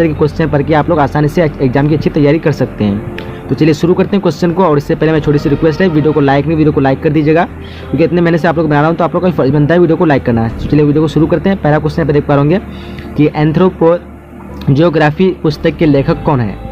के क्वेश्चन पढ़ के आप लोग आसानी से एग्जाम की अच्छी तैयारी कर सकते हैं। तो चलिए शुरू करते हैं क्वेश्चन को। और इससे पहले मैं छोटी सी रिक्वेस्ट है, वीडियो को लाइक कर दीजिएगा, क्योंकि इतने महीने से आप लोग बना रहा हूँ तो आप लोग का फर्ज बनता है वीडियो को लाइक करना। तो चलिए वीडियो को शुरू करते हैं। पहला क्वेश्चन पे देख पा रहे होंगे कि एंथ्रोपोजियोग्राफी पुस्तक के लेखक कौन है।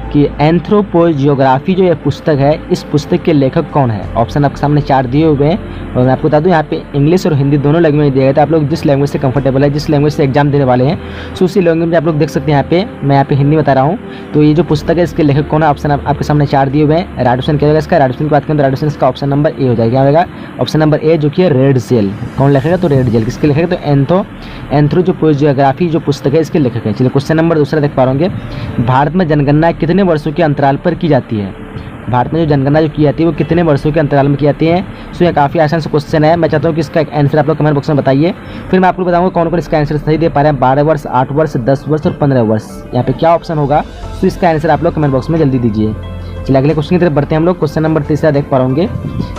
कि एंथ्रोपोजियोग्राफी जो ये पुस्तक है, इस पुस्तक के लेखक कौन है। ऑप्शन आपके सामने 4 दिए हुए हैं और मैं आपको बता दूं यहाँ पे इंग्लिश और हिंदी दोनों लैंग्वेज में दिया गया था। आप लोग जिस लैंग्वेज से कंफर्टेबल है, जिस लैंग्वेज से एग्जाम देने वाले हैं, सो उसी लैंग्वेज में आप लोग देख सकते हैं। मैं यहाँ पे हिंदी बता रहा हूँ। तो ये जो पुस्तक है इसके लेखक कौन है, ऑप्शन आपके सामने 4 दिए हुए हैं। राइडोसन क्या होगा इसका, राइडोसन की बात करें तो राइडोसन इसका ऑप्शन नंबर ए हो जाएगा। क्या होगा ऑप्शन नंबर ए, जो कि है रेड जेल। कौन लिखेगा तो रेड जेल। किसके लेखक है तो एंथ्रोपोजियोग्राफी जो पुस्तक है इसके लेखक है। चलिए क्वेश्चन नंबर दूसरा देख पा रहे होंगे। भारत में जनगणना कितने वर्षों के अंतराल पर की जाती है। भारत में जो जनगणना जो की जाती है वो कितने वर्षों के अंतराल में की जाती है। सो ये काफ़ी आसान सा क्वेश्चन है। मैं चाहता हूँ कि इसका आंसर आप लोग कमेंट बॉक्स में बताइए, फिर मैं आपको बताऊंगा कौन कौन इसका आंसर सही दे पा रहे हैं। 12 वर्ष, 8 वर्ष, 10 वर्ष और 15 वर्ष। यहाँ पे क्या ऑप्शन होगा, तो इसका आंसर आप लोग कमेंट बॉक्स में जल्दी दीजिए। चलिए अगले क्वेश्चन की तरफ बढ़ते हैं हम लोग। क्वेश्चन नंबर तीसरा देख पा होंगे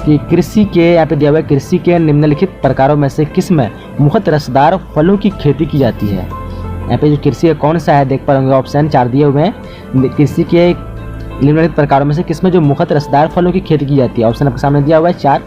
कि कृषि के, यहाँ पे दिया हुआ है, कृषि के निम्नलिखित प्रकारों में से किस में मुख्यतः रसदार फलों की खेती की जाती है। यहाँ पे जो कृषि है कौन सा है देख पा होंगे, ऑप्शन 4 दिए हुए हैं। कृषि के निम्नलिखित प्रकारों में से किसमें जो मुख्यतः रसदार फलों की खेती की जाती है। ऑप्शन आपके सामने दिया हुआ है 4।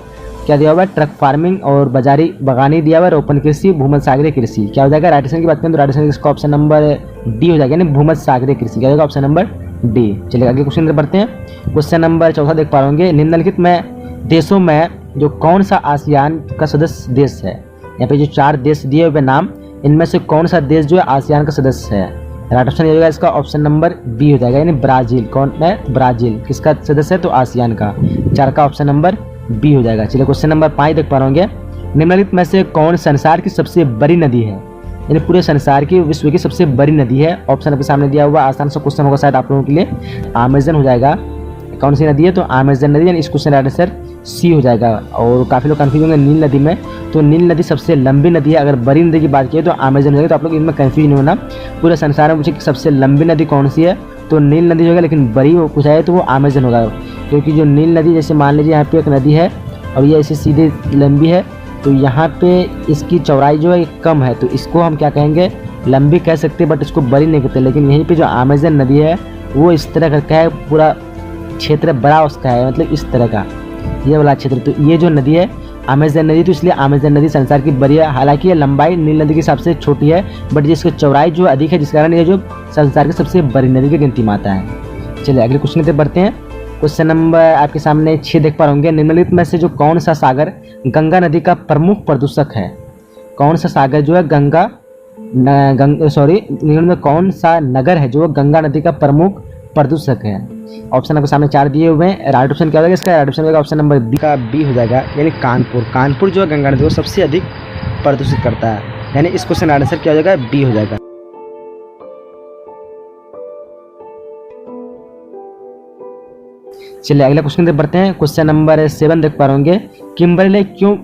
क्या दिया हुआ है, ट्रक फार्मिंग और बगानी दिया हुआ है, रोपण कृषि, भूमध्य सागरीय कृषि। क्या हो जाएगा, राइडोसन की बात करें तो राइडोसन इसका ऑप्शन नंबर डी हो जाएगा, यानी भूमध्य सागरीय कृषि। क्या होगा ऑप्शन नंबर डी। चलिए आगे क्वेश्चन बढ़ते हैं। क्वेश्चन नंबर चौथा देख पा होंगे। निम्नलिखित में देशों में जो कौन सा आसियान का सदस्य देश है। यहाँ पे जो 4 देश दिए हुए नाम, इनमें से कौन सा देश जो है आसियान का सदस्य है। राइट ऑप्शन ये होगा इसका ऑप्शन नंबर बी हो जाएगा, यानी ब्राजील। कौन है, ब्राजील। किसका सदस्य है तो आसियान का। 4 का ऑप्शन नंबर बी हो जाएगा। चलिए क्वेश्चन नंबर 5 देख पा रहे होंगे। निम्नलिखित में से कौन संसार की सबसे बड़ी नदी है, यानी पूरे संसार की, विश्व की सबसे बड़ी नदी है। ऑप्शन आपके सामने दिया हुआ, आसान सा क्वेश्चन होगा शायद आप लोगों के लिए। अमेज़न हो जाएगा। कौन सी नदी है तो अमेज़न नदी, यानी इस क्वेश्चन का आंसर सी हो जाएगा। और काफ़ी लोग कन्फ्यूज होंगे नील नदी में, तो नील नदी सबसे लंबी नदी है। अगर बड़ी नदी की बात की तो अमेज़न हो जाएगी। तो आप लोग इनमें कन्फ्यूज नहीं होना। पूरे संसार में पूछे कि सबसे लंबी नदी कौन सी है तो नील नदी होगा, लेकिन बड़ी वो पूछा है तो वो अमेज़न होगा। क्योंकि जो नील नदी, जैसे मान लीजिए यहाँ पे एक नदी है और ये ऐसे सीधे लंबी है, तो यहाँ पे इसकी चौड़ाई जो है कम है, तो इसको हम क्या कहेंगे, लंबी कह सकते हैं, बट इसको बड़ी नहीं कहते। लेकिन यहीं पे जो अमेज़न नदी है वो इस तरह का है, पूरा क्षेत्र बड़ा उसका है, मतलब इस तरह का ये वाला क्षेत्र। तो ये जो नदी है अमेज़न नदी, तो इसलिए अमेज़न नदी संसार की बड़ी है। हालांकि ये लंबाई नील नदी के हिसाब से छोटी है, बट जिसकी चौड़ाई जो अधिक है, जिस कारण ये जो संसार की सबसे बड़ी नदी की गिनती में आता है। चलिए अगले क्वेश्चन की तरफ बढ़ते हैं। क्वेश्चन नंबर आपके सामने 6 देख पा होंगे। निम्नलिखित में से जो कौन सा सागर गंगा नदी का प्रमुख प्रदूषक है। कौन सा सागर जो है निम्न में कौन सा नगर है जो गंगा नदी का प्रमुख प्रदूषक है। ऑप्शन आपके सामने 4 दिए हुए हैं। राइट ऑप्शन क्या होगा इसका, राइट ऑप्शन होगा ऑप्शन नंबर बी का बी हो जाएगा, यानी कानपुर। कानपुर जो है गंगा नदी को सबसे अधिक प्रदूषित करता है, यानी इस क्वेश्चन का आंसर क्या हो जाएगा, बी हो जाएगा। चलिए अगला क्वेश्चन की तरफ बढ़ते हैं। क्वेश्चन नंबर 7 देख पा रहे होंगे। किम्बरले क्यों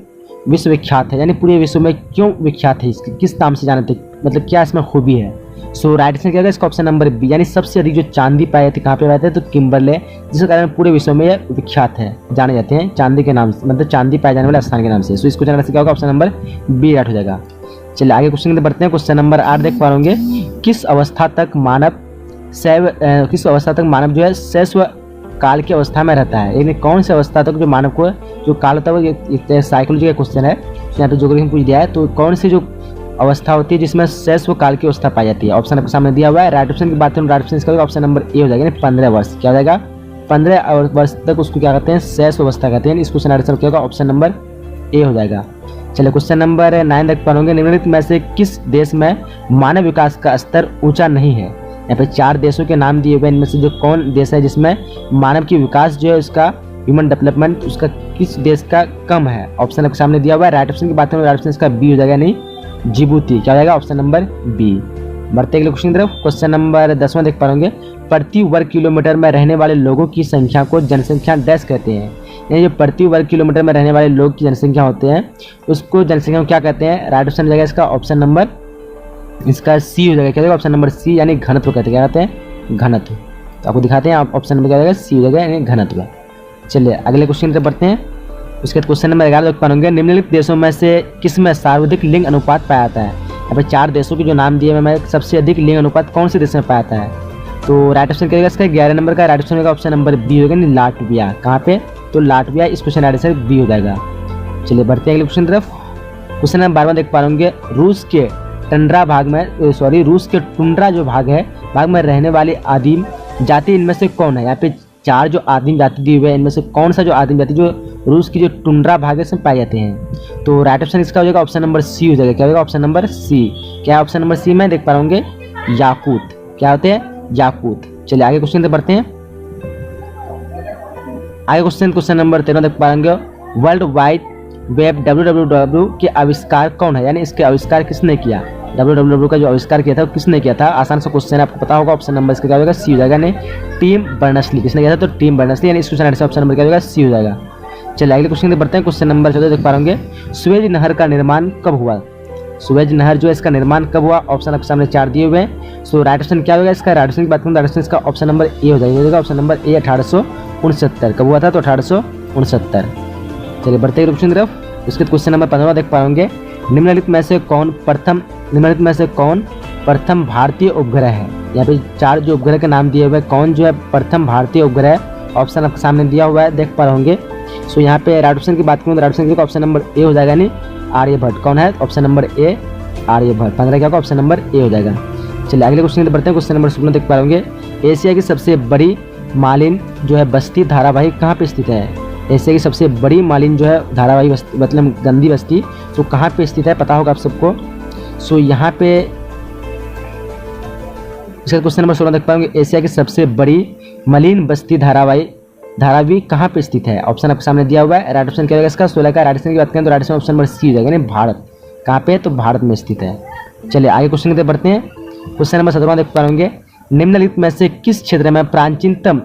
विश्वविख्यात है, यानी पूरे विश्व में क्यों विख्यात है, किस नाम से जानते हैं, मतलब क्या इसमें खूबी है। सो राइट आंसर क्या होगा इसका ऑप्शन नंबर बी, यानी सबसे अधिक जो चांदी पाई जाती है कहाँ पे पाते हैं तो किम्बरले, जिसके कारण पूरे विश्व में यह विख्यात है, जाने जाते हैं चांदी के नाम से, मतलब चांदी पाए जाने वाले स्थान के नाम से। सो इसको जानने से क्या होगा, ऑप्शन नंबर बी राइट हो जाएगा। चलिए आगे क्वेश्चन की बढ़ते हैं। क्वेश्चन नंबर 8 देख पा होंगे। किस अवस्था तक मानव जो है शैशव काल की अवस्था में रहता है, यानी कौन सी अवस्था तक जो मानव को जो काल होता है, वो साइकोलॉजी का क्वेश्चन है, यहाँ पे ज्योग्राफी में पूछ दिया है। तो कौन सी जो अवस्था होती है जिसमें शैशव काल की अवस्था पाई जाती है। ऑप्शन आपके सामने दिया हुआ है। राइट ऑप्शन की बात करें, राइट ऑप्शन इसका ऑप्शन नंबर ए हो जाएगा, यानी 15 वर्ष। क्या हो जाएगा, 15 वर्ष तक उसको क्या कहते हैं, शैशव अवस्था कहते हैं। इस क्वेश्चन आंसर क्या होगा, ऑप्शन नंबर ए हो जाएगा। चलिए क्वेश्चन नंबर 9 देख पा होंगे। निम्नलिखित में से किस देश में मानव विकास का स्तर ऊंचा नहीं है। यहाँ पे 4 देशों के नाम दिए हुए, इनमें से जो कौन देश है जिसमें मानव की विकास जो है उसका ह्यूमन डेवलपमेंट उसका किस देश का कम है। ऑप्शन आपके सामने दिया हुआ है। राइट ऑप्शन की बात करें, राइट ऑप्शन इसका बी हो जाएगा, नहीं जिबूती। क्या हो जाएगा, ऑप्शन नंबर बी। बढ़ते अगले क्वेश्चन की तरफ। क्वेश्चन नंबर 10वां देख पा होंगे। प्रति वर्ग किलोमीटर में रहने वाले लोगों की संख्या को जनसंख्या डैश कहते हैं, यानी जो प्रति वर्ग किलोमीटर में रहने वाले लोग की जनसंख्या होते हैं उसको जनसंख्या क्या कहते हैं। राइट ऑप्शन हो जाएगा इसका ऑप्शन नंबर इसका सी हो जाएगा। क्या हो जाएगा, ऑप्शन नंबर सी, यानी घनत्व कहते हैं। क्या कहते हैं, घनत्व। तो आपको दिखाते हैं, ऑप्शन नंबर क्या हो जाएगा, सी हो जाएगा, यानी घनत्व। चलिए अगले क्वेश्चन की तरफ बढ़ते हैं। उसके बाद क्वेश्चन नंबर 11 देख पाएंगे, निम्नलिखित देशों में से किस में सर्वाधिक लिंग अनुपात पाया जाता है। यहाँ पे 4 देशों के जो नाम दिए हुए हैं, सबसे अधिक लिंग अनुपात कौन से देश में पाया जाता है। तो राइट ऑप्शन क्या होगा इसका 11 नंबर का राइट ऑप्शन होगा ऑप्शन नंबर बी होगा, लाटविया। कहाँ पे, तो लाटविया, इस क्वेश्चन राइट आंसर बी हो जाएगा। चलिए बढ़ते हैं अगले क्वेश्चन तरफ। क्वेश्चन नंबर 12 देख पाएंगे, रूस के टुंड्रा जो भाग में रहने वाली आदिम जाति इनमें से कौन है। यहाँ पे 4 जो आदिम जाति दी हुई है, इनमें से कौन सा जो आदिम जाति जो रूस की जो टुंड्रा भाग है इसमें पाए जाते हैं। तो राइट ऑप्शन इसका हो जाएगा ऑप्शन नंबर सी हो जाएगा। क्या होगा ऑप्शन नंबर सी। क्या ऑप्शन नंबर सी में देख पा रहे याकूत। क्या होते हैं, याकूत। चलिए आगे क्वेश्चन से बढ़ते हैं। आगे क्वेश्चन नंबर 13 देख पाएंगे, वर्ल्ड वाइड वेब www के आविष्कार कौन है, यानी इसके आविष्कार किसने किया। www का जो आविष्कार किया था वो किसने किया था। आसान सा क्वेश्चन है, आपको पता होगा। ऑप्शन नंबर इसका क्या होगा, सी हो जाएगा। नहीं, टीम बर्नर्स-ली। किसने किया था, तो टीम बर्नर्स-ली, यानी इस क्वेश्चन आंसर ऑप्शन नंबर क्या होगा, सी हो जाएगा। चलिए अगले क्वेश्चन में बढ़ते हैं। क्वेश्चन नंबर 14 देख पाएंगे, सुएज नहर का निर्माण कब हुआ। सुएज नहर जो है इसका निर्माण कब हुआ। ऑप्शन आपके सामने 4 दिए हुए हैं। सो राइट ऑप्शन क्या होगा इसका। राइट ऑप्शन की बात करूँ तो राइट ऑप्शन इसका ऑप्शन नंबर ए हो जाएगा। ऑप्शन नंबर ए 1869 कब हुआ था, तो 1869। चलिए बढ़ते हैं क्वेश्चन तरफ। उसके क्वेश्चन नंबर 15 देख पाएंगे, निम्नलिखित में से कौन प्रथम भारतीय उपग्रह है। यहाँ पे 4 जो उपग्रह के नाम दिए हुए हैं, कौन जो है प्रथम भारतीय उपग्रह, ऑप्शन आपके सामने दिया हुआ है, देख पा रहे होंगे। सो यहाँ पे राइट ऑप्शन की बात करूँ तो राइट ऑप्शन का ऑप्शन नंबर ए हो जाएगा। नहीं, आर्यभट्ट। कौन है, ऑप्शन नंबर ए आर्यभट्ट। 15 क्या होगा, ऑप्शन नंबर ए हो जाएगा। चलिए अगले क्वेश्चन में बढ़ते हैं। क्वेश्चन नंबर 16 देख पाएंगे, एशिया की सबसे बड़ी मालिन जो है बस्ती धारावाहिक कहाँ पे स्थित है। एशिया की सबसे बड़ी मालिन जो है धारावाहिक बस्ती, मतलब गंदी बस्ती, तो कहाँ पे स्थित है, पता होगा आप सबको। सो यहाँ पे इसका क्वेश्चन नंबर 16 देख पाएंगे, एशिया की सबसे बड़ी मलिन बस्ती धारावी कहाँ पे स्थित है। ऑप्शन आपके सामने दिया हुआ है। राइट ऑप्शन क्या होगा इसका 16 का। राइट ऑप्शन की बात करें तो राइट ऑप्शन नंबर सी हो जाएगा, यानी भारत। कहाँ पे, तो भारत में स्थित है। चलिए आगे क्वेश्चन की तरफ बढ़ते हैं। क्वेश्चन नंबर 17 देख पाएंगे, निम्नलिखित में से किस क्षेत्र में प्राचीनतम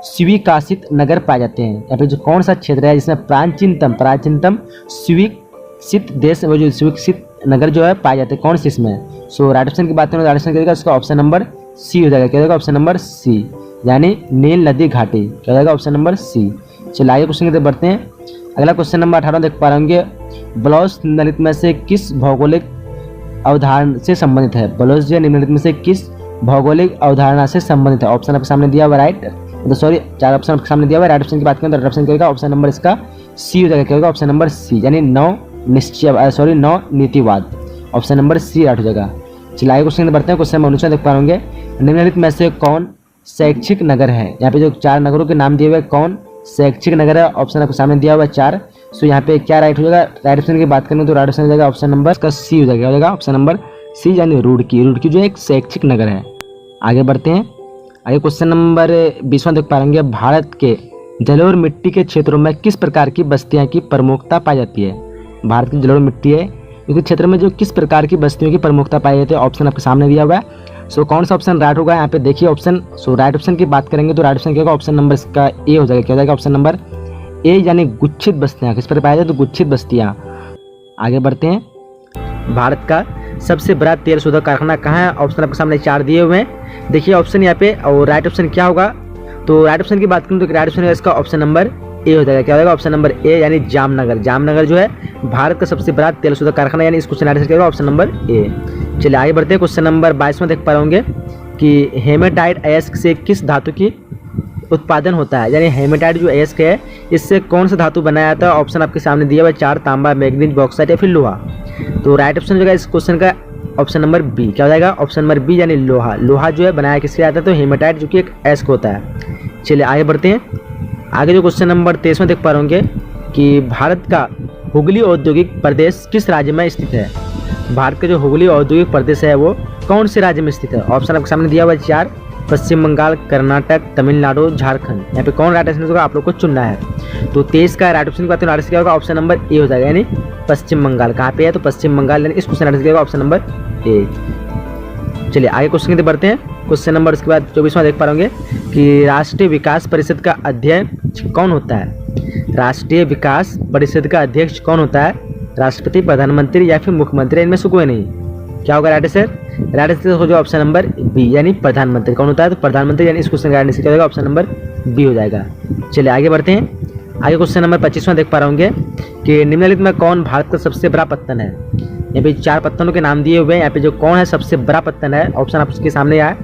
स्वीकासित नगर पाए जाते हैं। यहाँ पे जो कौन सा क्षेत्र है जिसमें प्राचीनतम स्वीकृत देश वो जो स्वीकृत नगर जो है पाए जाते हैं, कौन सी इसमें। सो राइट ऑप्शन की बात करें तो राइट ऑप्शन क्या होगा इसका ऑप्शन नंबर सी हो जाएगा। क्या होगा, ऑप्शन नंबर सी, यानी नील नदी घाटी। क्या हो जाएगा, ऑप्शन नंबर सी। चलिए आगे क्वेश्चन की तरफ बढ़ते हैं। अगला क्वेश्चन नंबर 18 देख पा रहे होंगे, ब्लॉस निम्नलिखित में से किस भौगोलिक अवधारणा से संबंधित है। ब्लॉस जो निम्नलिखित में से किस भौगोलिक अवधारणा से संबंधित है। ऑप्शन आपके सामने दिया हुआ, राइट, तो सॉरी 4 ऑप्शन आपके सामने दिया हुआ है। राइट ऑप्शन की बात करें तो राइट ऑप्शन क्या होगा, ऑप्शन नंबर इसका सी हो जाएगा। क्या होगा, ऑप्शन नंबर सी, यानी नौ नीतिवाद। ऑप्शन नंबर सी राइट हो जाएगा। चलिए आगे क्वेश्चन बढ़ते हैं। क्वेश्चन नंबर 19 देख पा होंगे, निम्नलिखित में से कौन शैक्षिक नगर है। यहाँ पे जो 4 नगरों के नाम दिए हुए कौन शैक्षिक नगर है। ऑप्शन आपके सामने दिया हुआ है 4। सो यहाँ पे क्या राइट हो जाएगा। राइट ऑप्शन की बात करें तो राइट ऑप्शन हो जाएगा ऑप्शन नंबर इसका सी हो जाएगा। हो जाएगा ऑप्शन नंबर सी, यानी रुड़की जो एक शैक्षिक नगर है। आगे बढ़ते हैं। आगे क्वेश्चन नंबर 20 देख पा होंगे, भारत के जलोढ़ मिट्टी के क्षेत्रों में किस प्रकार की बस्तियां की प्रमुखता पाई जाती है। भारत की जलोढ़ मिट्टी है इसके क्षेत्र में जो किस प्रकार की बस्तियों की प्रमुखता पाई जाती है। ऑप्शन आपके सामने दिया हुआ है। सो कौन सा ऑप्शन राइट होगा, यहाँ पे देखिए ऑप्शन। सो राइट ऑप्शन की बात करेंगे तो राइट ऑप्शन क्या होगा, ऑप्शन नंबर इसका ए हो जाएगा। क्या हो जाएगा, ऑप्शन नंबर ए, यानी गुच्छित बस्तियाँ। किस पर पाई जाती है, तो गुच्छित बस्तियाँ। आगे बढ़ते हैं। भारत का सबसे बड़ा तेल शोधक कारखाना कहाँ है। ऑप्शन आपके सामने 4 दिए हुए हैं, देखिए ऑप्शन यहाँ पे। और राइट ऑप्शन क्या होगा, तो राइट ऑप्शन की बात करूँ तो राइट ऑप्शन इसका ऑप्शन नंबर ए हो जाएगा। क्या होगा, ऑप्शन नंबर ए, यानी जामनगर जो है भारत का सबसे बड़ा तेल शोधक कारखाना, यानी इस क्वेश्चन आंसर क्या होगा, ऑप्शन नंबर ए। चलिए आगे बढ़ते हैं। क्वेश्चन नंबर 22 में देख पा रहे होंगे कि हेमेटाइट अयस्क से किस धातु की उत्पादन होता है। यानी हेमेटाइट जो अयस्क है इससे कौन सा धातु बनाया जाता है। ऑप्शन आपके सामने दिया हुआ है 4, तांबा, मैग्नीज, बॉक्साइट या फिर लोहा। तो राइट ऑप्शन जो है इस क्वेश्चन का ऑप्शन नंबर बी। क्या हो जाएगा, ऑप्शन नंबर बी, यानी लोहा जो है बनाया किससे जाता है, तो हेमेटाइट जो कि एक अयस्क होता है। चलिए आगे बढ़ते हैं। आगे जो क्वेश्चन नंबर 23 में देख पा रहे होंगे कि भारत का हुगली औद्योगिक प्रदेश किस राज्य में स्थित है। भारत का जो हुगली औद्योगिक प्रदेश है वो कौन से राज्य में स्थित है। ऑप्शन आपके सामने दिया हुआ है 4, पश्चिम बंगाल, कर्नाटक, तमिलनाडु, झारखंड। यहाँ पे कौन राइट आंसर होगा आप लोग को चुनना है। तो 23 का राइट ऑप्शन की बात करें क्या होगा, ऑप्शन नंबर ए हो जाएगा, यानी पश्चिम बंगाल। कहाँ पे है, तो पश्चिम बंगाल, यानी इस क्वेश्चन आंसर क्या होगा, ऑप्शन नंबर ए। चलिए आगे क्वेश्चन की तरफ बढ़ते हैं। क्वेश्चन नंबर उसके बाद 24वां देख पा होंगे कि राष्ट्रीय विकास परिषद का अध्यक्ष कौन होता है। राष्ट्रीय विकास परिषद का अध्यक्ष कौन होता है, राष्ट्रपति, प्रधानमंत्री या फिर मुख्यमंत्री, इनमें से कोई नहीं। क्या होगा राइट आंसर, राइट आंसर हो जाएगा ऑप्शन नंबर बी, यानी प्रधानमंत्री। कौन होता है, तो प्रधानमंत्री, यानी इस क्वेश्चन का राइट आंसर क्या होगा, ऑप्शन नंबर बी हो जाएगा। चलिए आगे बढ़ते हैं। आगे क्वेश्चन नंबर 25वां देख पा रहे होंगे कि निम्नलिखित में कौन भारत का सबसे बड़ा पत्तन है। यहाँ पे 4 पत्तनों के नाम दिए हुए हैं। यहाँ पे जो कौन है सबसे बड़ा पत्तन है, ऑप्शन आपके सामने आया।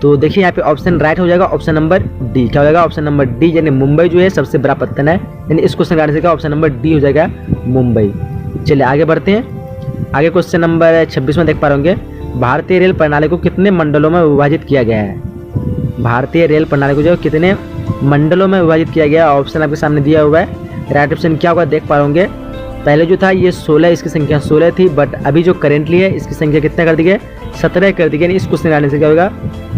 तो देखिए यहाँ पे ऑप्शन राइट हो जाएगा, ऑप्शन नंबर डी। क्या हो जाएगा? ऑप्शन नंबर डी, यानी मुंबई जो है सबसे बड़ा पत्तन है। यानी इस क्वेश्चन का आंसर क्या ऑप्शन नंबर डी हो जाएगा, मुंबई। चलिए आगे बढ़ते हैं। आगे क्वेश्चन नंबर 26वां देख पा रहे होंगे, भारतीय रेल प्रणाली को कितने मंडलों में विभाजित किया गया है। भारतीय रेल प्रणाली को जो कितने मंडलों में विभाजित किया गया, ऑप्शन आपके सामने दिया हुआ है। राइट ऑप्शन क्या होगा देख पा रहे होंगे। पहले जो था ये 16, इसकी संख्या 16 थी, बट अभी जो करेंटली है इसकी संख्या कितना कर दी गई, 17 कर दी गई। इस क्वेश्चन आने से क्या होगा,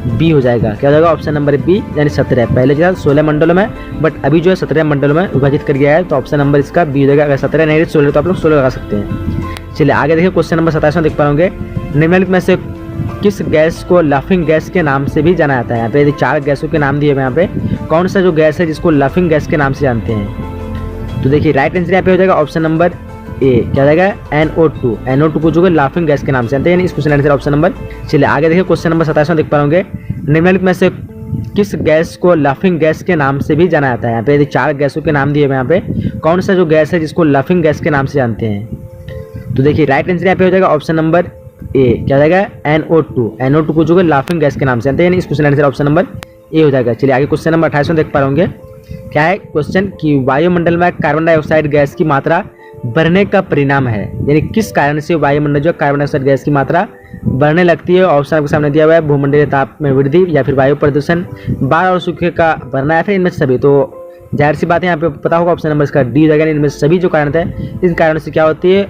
बी हो जाएगा। क्या हो जाएगा? ऑप्शन नंबर बी, यानी 17। पहले जो था 16 मंडलों में, बट अभी जो है 17 मंडलों में विभाजित कर गया है। तो ऑप्शन नंबर इसका बी हो जाएगा। अगर 17 नहीं 16 तो आप लोग 16 लगा सकते हैं। चलिए आगे देखिए क्वेश्चन नंबर 27वां देख पा होंगे, निम्नलिखित में से किस गैस को लाफिंग गैस के नाम से भी जाना जाता है। यहाँ पे 4 गैसों के नाम दिए हुए हैं। यहाँ पे कौन सा जो गैस है जिसको लाफिंग गैस के नाम से जानते हैं। तो देखिए राइट आंसर यहाँ पे हो जाएगा ऑप्शन नंबर ए। क्या हो जाएगा? NO2। NO2 को जो है लाफिंग गैस के नाम से जानते हैं, यानी इस क्वेश्चन आंसर ऑप्शन नंबर। चलिए आगे देखिए क्वेश्चन नंबर 27वां देख पा होंगे, निम्नलिखित में से किस गैस को लाफिंग गैस के नाम से भी जाना जाता है। यहाँ पे 4 गैसों के नाम दिए हुए हैं। यहाँ पे कौन सा जो गैस है जिसको लाफिंग गैस के नाम से जानते हैं। तो देखिए राइट आंसर यहाँ पे हो जाएगा ऑप्शन नंबर ए। क्या हो जाएगा? NO2। NO2 को जो है लाफिंग गैस के नाम से जानते हैं, यानी इस question answer option number A हो जाएगा। चलिए आगे क्वेश्चन नंबर 28वां देख पा रहे होंगे, क्या है क्वेश्चन कि वायुमंडल में कार्बन डाइऑक्साइड गैस की मात्रा बढ़ने का परिणाम है। यानी किस कारण से वायुमंडल जो कार्बन डाइऑक्साइड गैस की मात्रा बढ़ने लगती है। ऑप्शन आपके सामने दिया हुआ है, भूमंडलीय ताप में वृद्धि, या फिर वायु प्रदूषण, बाढ़ और सूखे का बढ़ना, या फिर इनमें से सभी। तो जाहिर सी बात है यहाँ पे पता होगा ऑप्शन नंबर इसका डी हो जाएगा। इनमें सभी जो कारण थे, इन कारणों से क्या होती है,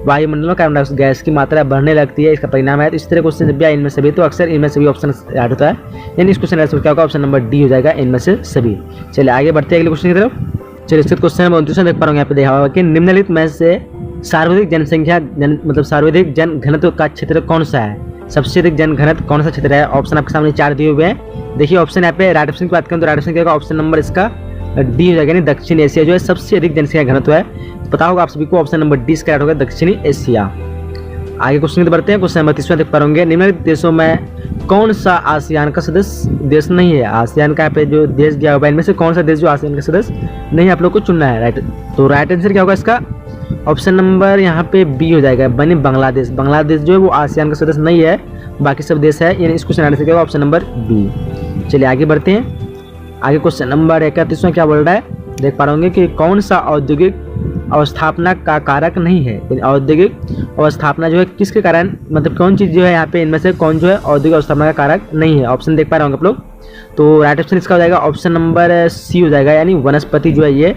वायुमंडल में कार्बन डाइऑक्साइड गैस की मात्रा बढ़ने लगती है, इसका परिणाम है। तो इस तरह क्वेश्चन जब भी आए इनमें सभी, तो अक्सर इनमें सभी ऑप्शन ऐड होता है, यानी इस क्वेश्चन आंसर क्या होगा, ऑप्शन नंबर डी हो जाएगा, इनमें से सभी। चलिए आगे बढ़ते हैं अगले क्वेश्चन की तरफ। चलिए इसके क्वेश्चन नंबर 29 देख पा रहे हैं। यहाँ पे देखा होगा कि निम्नलिखित में से सर्वाधिक जनसंख्या मतलब सर्वाधिक जन घनत्व का क्षेत्र कौन सा है। सबसे अधिक जन घनत्व कौन सा क्षेत्र है। ऑप्शन आपके सामने 4 दिए हुए हैं। देखिए ऑप्शन यहाँ पे राइट ऑप्शन की बात करें तो राइट ऑप्शन क्या होगा, ऑप्शन नंबर इसका डी हो जाएगा, यानी दक्षिण एशिया जो है सबसे अधिक जनसंख्या घनत्व है। पता होगा आप सभी को, ऑप्शन नंबर डी इसका होगा दक्षिणी एशिया। आगे क्वेश्चन की बढ़ते हैं। क्वेश्चन नंबर 30वां देख पा रहे निम्नलिखित देशों में कौन सा आसियान का सदस्य देश नहीं है। आसियान का यहाँ पे जो देश दिया हुआ है, इनमें से कौन सा देश जो आसियान का सदस्य नहीं है, आप लोग को चुनना है। राइट, तो राइट आंसर क्या होगा इसका, ऑप्शन नंबर यहाँ पे बी हो जाएगा, बनी बांग्लादेश। बांग्लादेश जो है वो आसियान का सदस्य नहीं है, बाकी सब देश है, यानी इस क्वेश्चन आंसर क्या होगा, ऑप्शन नंबर बी। चलिए आगे बढ़ते हैं। आगे क्वेश्चन नंबर 31वां क्या बोल रहा है, देख पा रहे होंगे कि कौन सा औद्योगिक अवस्थापना का कारक नहीं है। औद्योगिक अवस्थापना जो है किसके कारण, मतलब कौन चीज़ जो है यहाँ पे इनमें से कौन जो है औद्योगिक अवस्थापना का कारक नहीं है। ऑप्शन देख पा रहे होंगे आप लोग, तो राइट ऑप्शन इसका हो जाएगा ऑप्शन नंबर सी हो जाएगा, यानी वनस्पति जो है ये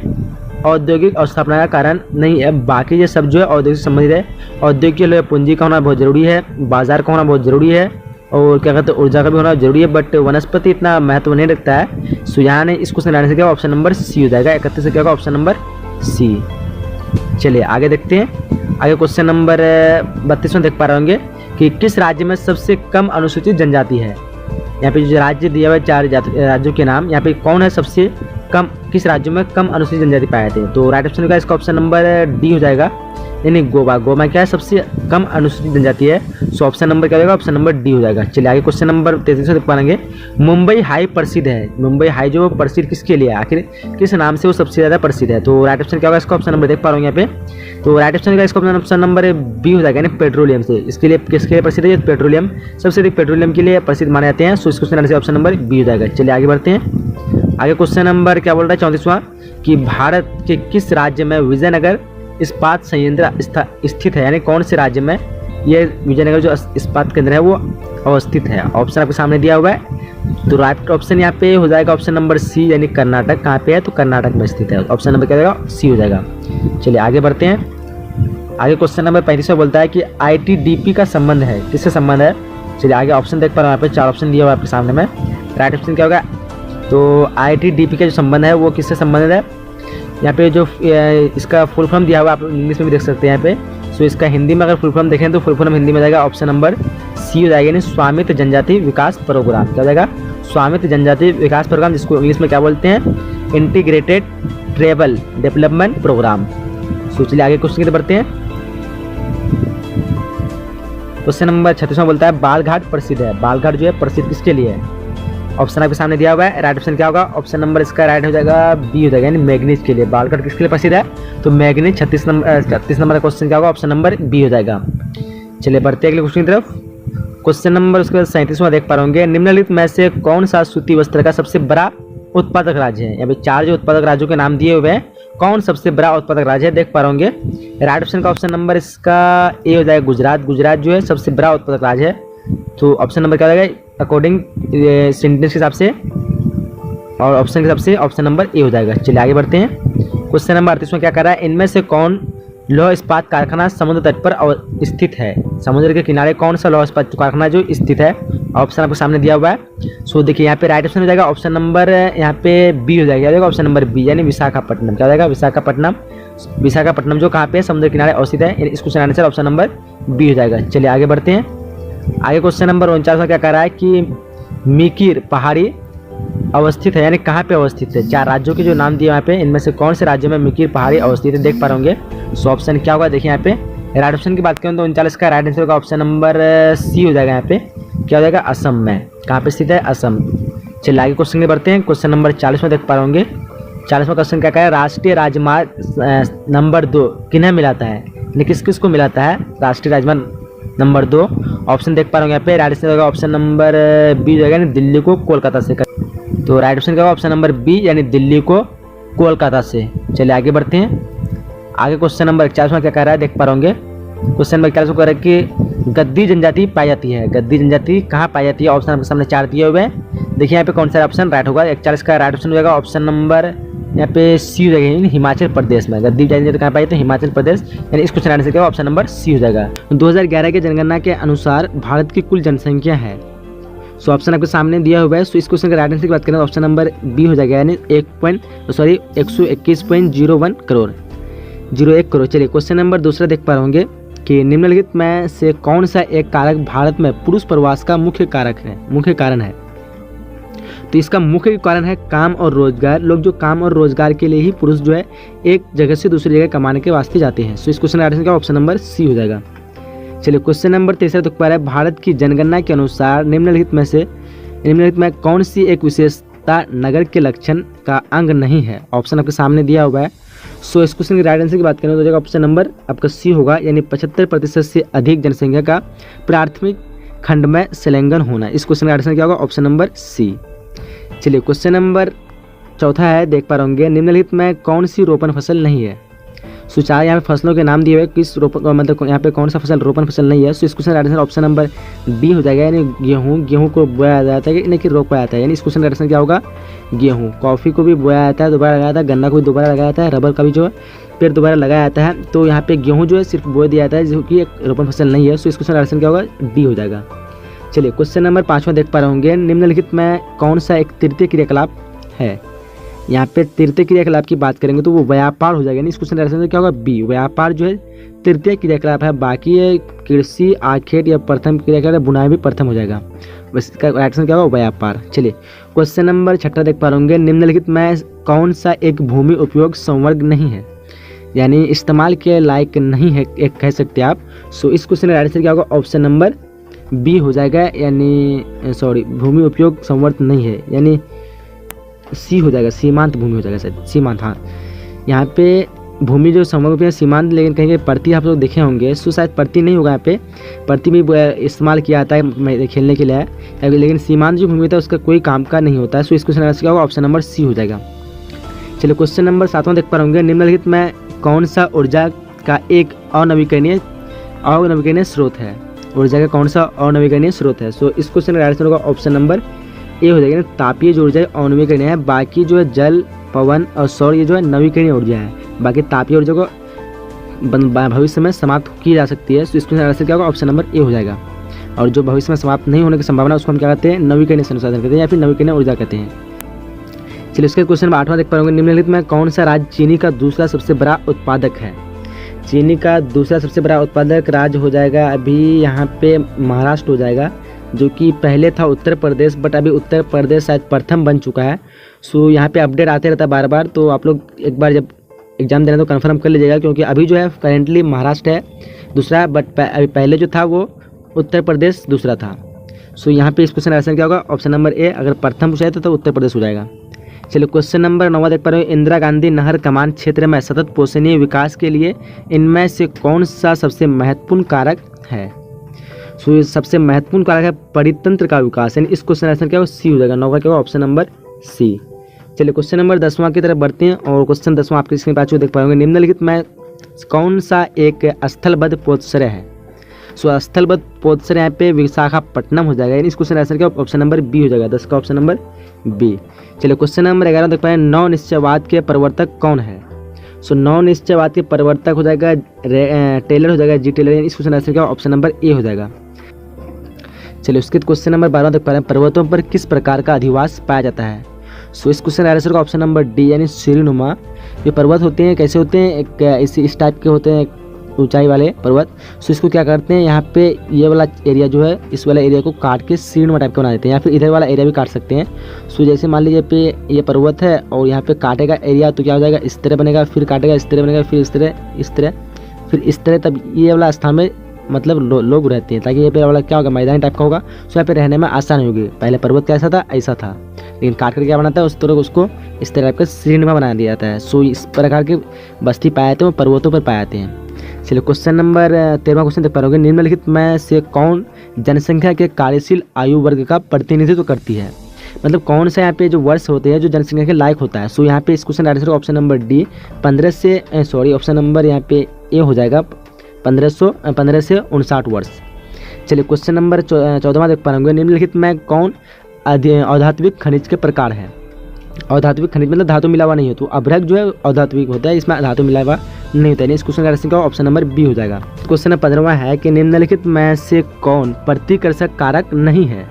औद्योगिक अवस्थापना का कारण नहीं है। बाकी ये सब जो है औद्योगिक से संबंधित है। औद्योगिक के लिए पूंजी का होना बहुत जरूरी है, बाजार का होना बहुत जरूरी है, और क्या कहते हैं ऊर्जा का भी होना जरूरी है, बट वनस्पति इतना महत्व नहीं रखता है। सो यहाँ ने इस क्वेश्चन लाने से क्या ऑप्शन नंबर सी हो जाएगा, 31 से क्या होगा ऑप्शन नंबर सी। चलिए आगे देखते हैं। आगे क्वेश्चन नंबर 32 में देख पा रहे होंगे कि किस राज्य में सबसे कम अनुसूचित जनजाति है। यहाँ पे जो राज्य दिया हुआ है 4 राज्यों के नाम, यहाँ पे कौन है सबसे कम, किस राज्य में कम अनुसूचित जनजाति पाए थे। तो राइट ऑप्शन का इसका ऑप्शन नंबर डी हो जाएगा, यानी गोवा। गोवा क्या है सबसे कम अनुसूचित जनजाति है, सो ऑप्शन नंबर क्या होगा, ऑप्शन नंबर डी हो जाएगा। चलिए आगे क्वेश्चन नंबर 33 देख पाएंगे। मुंबई हाई प्रसिद्ध है, मुंबई हाई जो प्रसिद्ध किसके लिए है, आखिर किस नाम से वो सबसे ज़्यादा प्रसिद्ध है। तो राइट ऑप्शन क्या होगा, इसका ऑप्शन नंबर देख पा रहे हैं यहाँ पे, तो राइट ऑप्शन का इसका ऑप्शन नंबर बी हो जाएगा, यानी पेट्रोलियम से। इसके लिए किसके लिए प्रसिद्ध है, पेट्रोलियम, सबसे अधिक पेट्रोलियम के लिए प्रसिद्ध माने जाते हैं। सो इस क्वेश्चन से ऑप्शन नंबर बी हो जाएगा। चलिए आगे बढ़ते हैं। आगे क्वेश्चन नंबर क्या बोल रहा है 34वां कि भारत के किस राज्य में विजयनगर इस्पात संयंत्र स्थित है, यानी कौन से राज्य में ये विजयनगर जो इस्पात केंद्र है वो अवस्थित है। ऑप्शन आपके सामने दिया हुआ है, तो राइट ऑप्शन यहाँ पे हो जाएगा ऑप्शन नंबर सी, यानी कर्नाटक। कहाँ पे है, तो कर्नाटक में स्थित है, ऑप्शन नंबर क्या होगा, सी हो जाएगा। चलिए आगे बढ़ते हैं। आगे क्वेश्चन नंबर 35 में बोलता है कि ITDP का संबंध है, किससे संबंध है। चलिए आगे ऑप्शन देख पा रहे हैं, यहाँ पे 4 ऑप्शन दिया हुआ है आपके सामने में। राइट ऑप्शन क्या होगा, तो ITDP का जो संबंध है वो किससे संबंधित है। यहाँ पे जो इसका फुल फॉर्म दिया हुआ है आप इंग्लिश में भी देख सकते हैं यहाँ पे। सो इसका हिंदी में अगर फुल फॉर्म देखें तो फुल फॉर्म हिंदी में जाएगा ऑप्शन नंबर सी हो जाएगा, यानी स्वामित्व जनजाति विकास प्रोग्राम। क्या हो जाएगा, स्वामित्व जनजाति विकास प्रोग्राम, जिसको इंग्लिश में क्या बोलते हैं, इंटीग्रेटेड ट्राइबल डेवलपमेंट प्रोग्राम। सो चलिए आगे क्वेश्चन की तरफ बढ़ते हैं। क्वेश्चन नंबर 36 बोलता है बालघाट प्रसिद्ध है। बालघाट जो है प्रसिद्ध किसके लिए है। ऑप्शन आपके सामने दिया हुआ है। राइट ऑप्शन क्या होगा, ऑप्शन नंबर इसका राइट हो जाएगा बी हो जाएगा, यानी मैग्नीज के लिए। बाल कट किसके लिए प्रसिद्ध है, तो मैग्नीज। 36 नंबर का क्वेश्चन क्या होगा, ऑप्शन नंबर बी हो जाएगा। चलिए बढ़ते हैं अगले क्वेश्चन की तरफ। क्वेश्चन नंबर उसके बाद 37वां देख पा रहे होंगे, निम्नलिखित में से कौन सा सूती वस्त्र का सबसे बड़ा उत्पादक राज्य है। यहाँ पे 4 जो उत्पादक राज्यों के नाम दिए हुए हैं, कौन सबसे बड़ा उत्पादक राज्य है देख पा रहे होंगे। राइट ऑप्शन का ऑप्शन नंबर इसका ए हो जाएगा गुजरात। गुजरात जो है सबसे बड़ा उत्पादक राज्य है। तो ऑप्शन नंबर क्या हो जाएगा अकॉर्डिंग सेंटेंस के हिसाब से, और ऑप्शन के हिसाब से ऑप्शन नंबर ए हो जाएगा। चलिए आगे बढ़ते हैं। क्वेश्चन नंबर 38 में क्या कर रहा है, इनमें से कौन लौह इस्पात कारखाना समुद्र तट पर स्थित है। समुद्र के किनारे कौन सा लौह इस्पात कारखाना जो स्थित है, ऑप्शन आपको सामने दिया हुआ है। सो देखिए यहाँ पे राइट ऑप्शन हो जाएगा ऑप्शन नंबर यहाँ पे बी हो जाएगा, ऑप्शन नंबर बी, यानी विशाखापट्टनम। क्या हो जाएगा, विशाखापट्टनम। विशाखापट्टनम जो कहाँ पे समुद्र किनारे अवस्थित है, इस question answer option number B हो जाएगा। चलिए आगे बढ़ते हैं। आगे क्वेश्चन नंबर 49 में क्या कह रहा है कि मिकिर पहाड़ी अवस्थित है, यानी कहाँ पे अवस्थित है। 4 राज्यों के जो नाम दिए यहाँ पे, इनमें से कौन से राज्यों में मिकिर पहाड़ी अवस्थित है देख पा रहे होंगे। सो ऑप्शन क्या होगा, देखिए यहाँ पे राइट ऑप्शन की बात करें तो 39 का राइट आंसर होगा ऑप्शन नंबर सी हो जाएगा। यहाँ पे क्या हो जाएगा, असम में। कहाँ पे स्थित है, असम। चलिए आगे क्वेश्चन में बढ़ते हैं। क्वेश्चन नंबर 40 में देख पा रहे होंगे। 40वां क्वेश्चन क्या कह रहा है, राष्ट्रीय राजमार्ग नंबर 2 किन्हें मिलाता है, यानी किस किस को मिलाता है राष्ट्रीय राजमार्ग नंबर 2। ऑप्शन देख पा रहे होंगे यहाँ पे, राइट आंसर होगा ऑप्शन नंबर बी हो जाएगा, यानी दिल्ली को कोलकाता से। तो राइट ऑप्शन क्या होगा, ऑप्शन नंबर बी, यानी दिल्ली को कोलकाता से। चलिए आगे बढ़ते हैं। आगे क्वेश्चन नंबर 41 में क्या कह रहा है देख पा रहे होंगे। क्वेश्चन नंबर 41 को कह रहा है कि गद्दी जनजाति पाई जाती है। गद्दी जनजाति कहाँ पाई जाती है, ऑप्शन आपके सामने 4 दिए हुए हैं। देखिए यहाँ पे कौन सा ऑप्शन राइट होगा। 41 का राइट ऑप्शन हो जाएगा ऑप्शन नंबर यहाँ पे सी हो जाएगा, हिमाचल प्रदेश में। गद्दी जनजाति कहाँ पाई, तो हिमाचल प्रदेश, यानी इस क्वेश्चन आने से क्या ऑप्शन नंबर सी हो जाएगा। 2011 के जनगणना के अनुसार भारत की कुल जनसंख्या है। सो ऑप्शन आपके सामने दिया हुआ है। सो इस क्वेश्चन के राइट आंसर की बात करें तो ऑप्शन नंबर बी हो जाएगा, यानी 121.01 करोड़ 01 करोड़। चलिए क्वेश्चन नंबर दूसरा देख पा रहे होंगे कि निम्नलिखित में से कौन सा एक कारक भारत में पुरुष प्रवास का मुख्य कारण है। तो इसका मुख्य कारण है काम और रोजगार। लोग जो काम और रोजगार के लिए ही पुरुष जो है एक जगह से दूसरी जगह कमाने के वास्ते जाते हैं। सो इस क्वेश्चन का आंसर ऑप्शन नंबर सी हो जाएगा। चलिए क्वेश्चन नंबर 3 देख पा रहे हैं, भारत की जनगणना के अनुसार निम्नलिखित में कौन सी एक विशेषता नगर के लक्षण का अंग नहीं है। ऑप्शन आपके सामने दिया हुआ है। सो इस क्वेश्चन के राइट आंसर की बात करें तो ऑप्शन नंबर आपका सी होगा, यानी 75% से अधिक जनसंख्या का प्राथमिक खंड में संलग्न होना। इस क्वेश्चन का आंसर क्या होगा, ऑप्शन नंबर सी। चलिए क्वेश्चन नंबर 4 है, देख पा रहे होंगे, निम्नलिखित में कौन सी रोपण फसल नहीं है। सो 4 यहाँ पे फसलों के नाम दिए हुए, किस रोपण मतलब यहाँ पे कौन सा फसल रोपण फसल नहीं है। सो इस क्वेश्चन का आंसर ऑप्शन नंबर बी हो जाएगा, यानी गेहूँ को बोया जाता है कि रोपा जाता है, यानी इस क्वेश्चन का आंसर क्या होगा, गेहूँ। कॉफ़ी को भी बोया जाता है, दोबारा लगाया जाता है। गन्ना को भी दोबारा लगाया जाता है। रबर का भी जो है पेड़ दोबारा लगाया जाता है। तो यहाँ पे गेहूँ जो है सिर्फ बोया दिया जाता है, जो कि एक रोपण फसल नहीं है। सो इस क्वेश्चन का आंसर क्या होगा, डी हो जाएगा। चलिए क्वेश्चन नंबर 5 देख पा रहे होंगे, निम्नलिखित में कौन सा एक तृतीय क्रियाकलाप है। यहाँ पे तृतीय क्रियाकलाप की बात करेंगे तो वो व्यापार हो जाएगा, यानी इस क्वेश्चन का आंसर क्या होगा, बी। व्यापार जो है तृतीय क्रियाकलाप है। बाकी ये कृषि, आखेट या प्रथम क्रियाकलाप, बुनाई भी प्रथम हो जाएगा। बस इसका आंसर क्या होगा, व्यापार। चलिए क्वेश्चन नंबर 6 देख पा रहे होंगे, निम्नलिखित में कौन सा एक भूमि उपयोग संवर्ग नहीं है, यानी इस्तेमाल के लायक नहीं है एक कह सकते हैं आप। सो इस क्वेश्चन का आंसर क्या होगा, ऑप्शन नंबर बी हो जाएगा, यानी भूमि उपयोग संवर्ग नहीं है, यानी सी हो जाएगा, सीमांत भूमि हो जाएगा शायद, सीमांत। हाँ, यहाँ पे भूमि जो संवर्ग है सीमांत, लेकिन कहीं प्रति आप लोग देखे होंगे। सो शायद प्रति नहीं होगा, यहाँ पे प्रति भी इस्तेमाल किया जाता है खेलने के लिए, लेकिन सीमांत जो भूमि होता है उसका कोई काम का नहीं होता है। सो इस क्वेश्चन क्या होगा, ऑप्शन नंबर सी हो जाएगा। चलिए क्वेश्चन नंबर 7 देख पा रहे होंगे, निम्नलिखित में कौन सा ऊर्जा का एक अनवीकरणीय स्रोत है। ऊर्जा का कौन सा अनवीकरणीय स्रोत है। सो इस क्वेश्चन का आंसर होगा ऑप्शन नंबर ए हो जाएगा, तापीय जो ऊर्जा है अनवीकरणीय है। बाकी जो है जल, पवन और सौर ये जो है नवीकरणीय ऊर्जा है। बाकी तापीय ऊर्जा को भविष्य में समाप्त की जा सकती है। तो इसका आंसर क्या होगा, ऑप्शन नंबर ए हो जाएगा। और जो भविष्य में समाप्त नहीं होने की संभावना उसको हम क्या कहते हैं, नवीकरणीय संसाधन कहते हैं या फिर नवीकरणीय ऊर्जा कहते हैं। चलिए इसके क्वेश्चन नंबर 8 देख पाओगे, निम्नलिखित में कौन सा राज्य चीनी का दूसरा सबसे बड़ा उत्पादक है। चीनी का दूसरा सबसे बड़ा उत्पादक राज्य हो जाएगा अभी यहाँ पे महाराष्ट्र हो जाएगा, जो कि पहले था उत्तर प्रदेश, बट अभी उत्तर प्रदेश शायद प्रथम बन चुका है। सो यहाँ पे अपडेट आते रहता है बार बार, तो आप लोग एक बार जब एग्जाम देना तो कंफर्म कर लीजिएगा, क्योंकि अभी जो है करेंटली महाराष्ट्र है दूसरा, बट अभी पहले जो था वो उत्तर प्रदेश दूसरा था। सो यहाँ पे इस क्वेश्चन का आंसर क्या होगा, ऑप्शन नंबर ए। अगर प्रथम पूछा है तो उत्तर प्रदेश हो जाएगा। चलिए क्वेश्चन नंबर 9 देख पा रहे हो, इंदिरा गांधी नहर कमान क्षेत्र में सतत पोषणीय विकास के लिए इनमें से कौन सा सबसे महत्वपूर्ण कारक है। सो ये सबसे महत्वपूर्ण कारक है परितंत्र का विकास, यानी इस क्वेश्चन आंसर क्या होगा, सी हो जाएगा। 9 का क्या होगा, ऑप्शन नंबर सी। चलिए क्वेश्चन नंबर 10वां की तरफ बढ़ते हैं और क्वेश्चन 10वां आपके स्क्रीन पर देख पाएंगे, निम्नलिखित में कौन सा एक स्थलबद्ध पोतश्रय है। सो स्थलबद्ध पोतश्रय यहाँ पे विशाखापट्टनम हो जाएगा, यानी इस क्वेश्चन आंसर क्या ऑप्शन नंबर बी हो जाएगा। 10 का ऑप्शन नंबर बी। चलिए क्वेश्चन नंबर 11 देख पाए, नौ निश्चयवाद के प्रवर्तक कौन है। सो नौ निश्चयवाद के प्रवर्तक हो जाएगा टेलर हो जाएगा, जी टेलर, यानी इस क्वेश्चन आंसर क्या ऑप्शन नंबर ए हो जाएगा। चलिए उसके क्वेश्चन नंबर 12 देख पा रहे हैं, पर्वतों पर किस प्रकार का अधिवास पाया जाता है। सो इस क्वेश्चन आंसर का ऑप्शन नंबर डी, यानी सीढ़ीनुमा। ये पर्वत होते हैं कैसे होते हैं, एक इस टाइप के होते हैं ऊंचाई वाले पर्वत। सो इसको क्या करते हैं, यहाँ पे ये वाला एरिया जो है, इस वाला एरिया को काट के सीढ़ीनुमा टाइप का बना देते हैं, या फिर इधर वाला एरिया भी काट सकते हैं। सो जैसे मान लीजिए पे ये पर्वत है और यहाँ पे काटेगा एरिया तो क्या हो जाएगा, इस तरह बनेगा, फिर काटेगा इस तरह बनेगा, फिर इस तरह फिर इस तरह, तब ये वाला स्थान में मतलब लोग रहते हैं, ताकि ये पे वाला क्या होगा, मैदानी टाइप का होगा। सो यहाँ पे रहने में आसान होगी। पहले पर्वत कैसा था, ऐसा था, लेकिन काट कर क्या बनाता है, उस तरह उसको इस तरह का सीढ़ीनुमा बना दिया जाता है। सो इस प्रकार के बस्ती पाए जाते हैं, वो पर्वतों पर पाए जाते हैं। चलिए क्वेश्चन नंबर 13वां क्वेश्चन देख पा रहे होंगे, निम्नलिखित में से कौन जनसंख्या के कार्यशील आयु वर्ग का प्रतिनिधित्व करती है। मतलब कौन सा यहाँ पे जो वर्ष होते हैं जो जनसंख्या के लायक होता है। सो यहाँ पे इस question answer option number D 15 से ऑप्शन नंबर यहाँ पे ए हो जाएगा, 15 से 59 वर्ष। चलिए क्वेश्चन नंबर 14वां देख पा रहे होंगे, निम्नलिखित में कौन औधात्विक खनिज के प्रकार है। औधात्विक खनिज मतलब धातु मिला हुआ नहीं है, तो अभ्रक जो है औधात्विक होता है, इसमें धातु मिला हुआ नहीं होता है। इस क्वेश्चन का आंसर का ऑप्शन नंबर बी हो जाएगा। क्वेश्चन नंबर 15वां है कि निम्नलिखित में से कौन प्रतिकर्षक कारक नहीं है।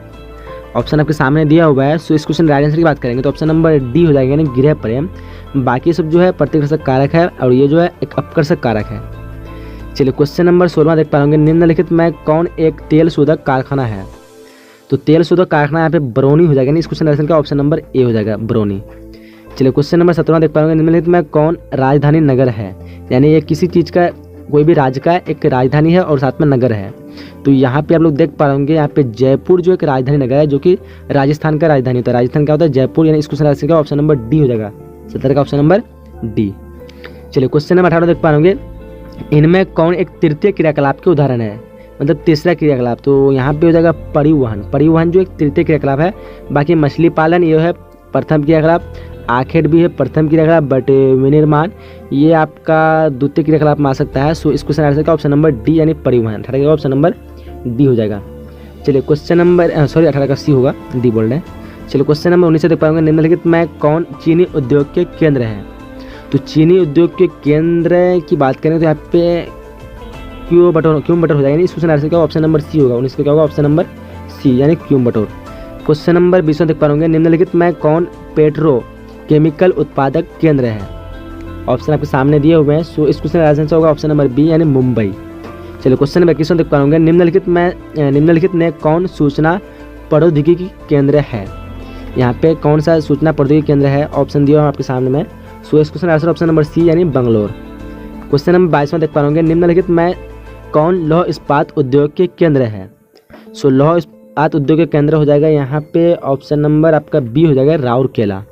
ऑप्शन आपके सामने दिया हुआ है। सो इस क्वेश्चन राइट आंसर की बात करेंगे तो ऑप्शन नंबर डी हो जाएगा, यानी गृह प्रेम। बाकी सब जो है प्रतिकर्षक कारक है और ये जो है एक अपकर्षक कारक है। चलिए क्वेश्चन नंबर 16वां देख पा रहे होंगे, निम्नलिखित में कौन एक तेल शोधक कारखाना है। तो तेल शोधक कारखाना यहाँ पे बरौनी हो जाएगा, यानी इस क्वेश्चन आंसर का ऑप्शन नंबर ए हो जाएगा, बरौनी। चलिए क्वेश्चन नंबर 17वां देख पा रहे होंगे, निम्नलिखित में कौन राजधानी नगर है। यानी ये किसी चीज़ का, कोई भी राज्य का एक राजधानी है और साथ में नगर है। तो यहाँ पे आप लोग देख पा रहे होंगे, यहाँ पे जयपुर जो एक राजधानी नगर है, जो कि राजस्थान का राजधानी होता है। राजस्थान क्या होता है, जयपुर, यानी इस क्वेश्चन आंसर का ऑप्शन नंबर डी हो जाएगा, 17 का ऑप्शन नंबर डी। चलिए क्वेश्चन नंबर 18 देख पा रहे होंगे, इनमें कौन एक तृतीय क्रियाकलाप के उदाहरण है, मतलब तीसरा क्रियाकलाप। तो यहाँ पे हो जाएगा परिवहन। परिवहन जो एक तृतीय क्रियाकलाप है। बाकी मछली पालन ये है प्रथम क्रियाकलाप, आखेट भी है प्रथम क्रियाकलाप, बट विनिर्माण ये आपका द्वितीय क्रियाकलाप मान सकता है। सो इस क्वेश्चन आंसर का ऑप्शन नंबर डी, यानी परिवहन। 18 का ऑप्शन नंबर डी हो जाएगा। चलिए क्वेश्चन नंबर 18 का सी होगा, डी बोल रहे हैं। चलिए क्वेश्चन नंबर 19 से देख पाएंगे, निम्नलिखित में कौन चीनी उद्योग के केंद्र है। तो चीनी उद्योग के केंद्र की बात करें तो यहाँ पे क्योंबटोर हो जाएगा, इस क्वेश्चन आंसर का ऑप्शन नंबर सी होगा। 19 का क्या होगा, ऑप्शन नंबर सी, यानी क्योंबटोर। क्वेश्चन नंबर 20 देख पा रहे निम्नलिखित में कौन पेट्रो केमिकल उत्पादक केंद्र है। ऑप्शन आपके सामने दिए हुए हैं। सो इस क्वेश्चन का आंसर होगा ऑप्शन नंबर बी, यानी मुंबई। चलिए क्वेश्चन नंबर 21 देख पा रहे निम्नलिखित में कौन सूचना प्रौद्योगिकी केंद्र है। यहाँ पे कौन सा सूचना प्रौद्योगिकी केंद्र है, ऑप्शन दिया हुआ आपके सामने में। सो इस question answer option number C, यानी बंगलोर। क्वेश्चन नंबर 22 देख पा रहे निम्नलिखित में कौन लौह इस्पात उद्योग के केंद्र है। सो लौह इस्पात उद्योग के केंद्र हो जाएगा यहाँ पे ऑप्शन नंबर आपका बी हो जाएगा, राउरकेला।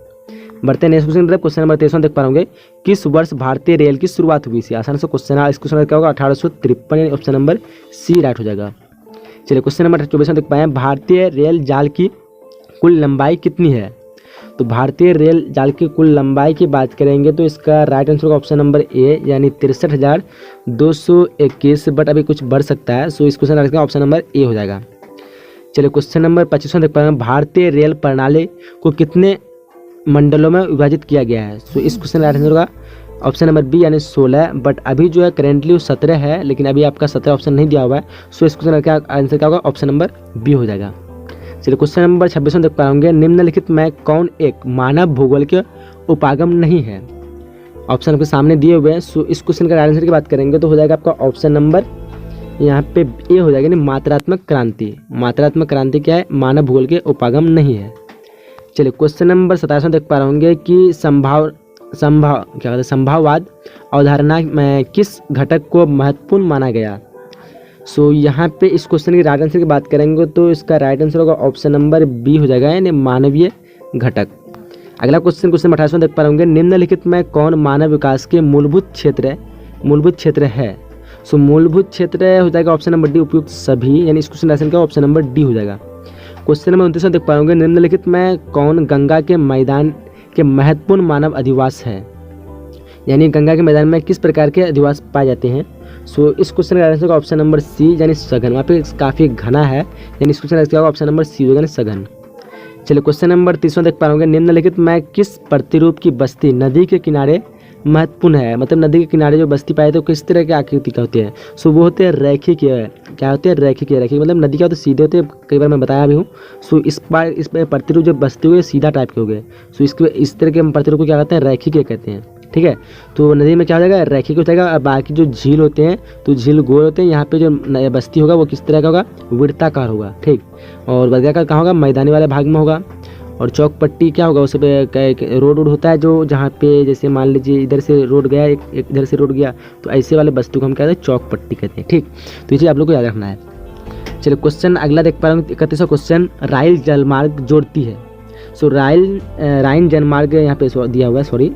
बढ़ते हैं नेक्स्ट क्वेश्चन की तरफ। क्वेश्चन नंबर 23 देख पा रहे किस वर्ष भारतीय रेल की शुरुआत हुई थी। आसान से क्वेश्चन है। इस क्वेश्चन क्या होगा, 1853, यानी ऑप्शन नंबर सी राइट हो जाएगा। चलिए क्वेश्चन नंबर 24 देख पाए, भारतीय रेल जाल की कुल लंबाई कितनी है। तो भारतीय रेल जाल की कुल लंबाई की बात करेंगे तो इसका राइट आंसर होगा ऑप्शन नंबर ए, यानी 63,221, बट अभी कुछ बढ़ सकता है। सो इस क्वेश्चन का ऑप्शन नंबर ए हो जाएगा। चलिए क्वेश्चन नंबर 25 देख पा रहे हैं, भारतीय रेल प्रणाली को कितने मंडलों में विभाजित किया गया है। सो इस क्वेश्चन का आंसर होगा ऑप्शन नंबर बी, यानी 16, बट अभी जो है करेंटली 17 है, लेकिन अभी आपका 17 ऑप्शन नहीं दिया हुआ है। सो इस क्वेश्चन का आंसर क्या होगा, ऑप्शन नंबर बी हो जाएगा। चलिए क्वेश्चन नंबर 26 देख पाएंगे, निम्नलिखित में कौन एक मानव भूगोल के उपागम नहीं है। ऑप्शन आपके सामने दिए हुए हैं। सो इस क्वेश्चन का आंसर की बात करेंगे तो हो जाएगा आपका ऑप्शन नंबर यहाँ पे ए हो जाएगा, यानी मात्रात्मक क्रांति। मात्रात्मक क्रांति क्या है, मानव भूगोल के उपागम नहीं है। चलिए क्वेश्चन नंबर 27 देख पा रहे होंगे कि संभाववाद अवधारणा में किस घटक को महत्वपूर्ण माना गया। सो यहाँ पे इस क्वेश्चन की राइट आंसर की बात करेंगे तो इसका राइट आंसर होगा ऑप्शन नंबर बी हो जाएगा, यानी मानवीय घटक। अगला क्वेश्चन 28वां देख पा रहे निम्नलिखित में कौन मानव विकास के मूलभूत क्षेत्र है। सो मूलभूत क्षेत्र हो जाएगा ऑप्शन नंबर डी, उपयुक्त सभी, यानी इस क्वेश्चन आंसर का ऑप्शन नंबर डी हो जाएगा। क्वेश्चन नंबर 29 देख पाओगे निम्नलिखित में कौन गंगा के मैदान के महत्वपूर्ण मानव अधिवास है, यानी गंगा के मैदान में किस प्रकार के अधिवास पाए जाते हैं। सो इस क्वेश्चन का आंसर का ऑप्शन नंबर सी, यानी सघन। वहाँ पे काफ़ी घना है, यानी इस क्वेश्चन का ऑप्शन नंबर सी होगा, यानी सघन। चलिए क्वेश्चन नंबर 30वां देख पाओगे निम्नलिखित में किस प्रतिरूप की बस्ती नदी के किनारे महत्वपूर्ण है, मतलब नदी के किनारे जो बस्ती पाए तो किस तरह की आकृति का होती है। सो वो होते हैं रैखिक, क्या होते हैं रैखिक मतलब नदी का तो सीधे होते हैं, कई बार मैं बताया भी हूँ। सो इस प्रतिरूप जो बस्ती हुई सीधा टाइप के हो गए, सो इसके इस तरह के प्रतिरूप को क्या कहते हैं, रैखिक कहते हैं। ठीक है, तो नदी में क्या हो जाएगा, रैखिक हो जाएगा। और बाकी जो झील होते हैं तो झील गोल होते हैं, यहाँ पे जो बस्ती होगा वो किस तरह का होगा, वृत्ताकार होगा। ठीक, और वर्गाकार कहाँ होगा, मैदानी वाले भाग में होगा। और चौक पट्टी क्या होगा, उस पर रोड होता है जो जहाँ पे जैसे मान लीजिए इधर से रोड गया, एक इधर से रोड गया, तो ऐसे वाले वस्तु को हम कहते हैं चौक पट्टी कहते हैं। ठीक, तो ये चीज़ आप लोग को याद रखना है। चलिए क्वेश्चन अगला देख पा रहे हैं 31वां क्वेश्चन, राइल जलमार्ग जोड़ती है। सो राइन जलमार्ग यहाँ पे दिया हुआ है, सॉरी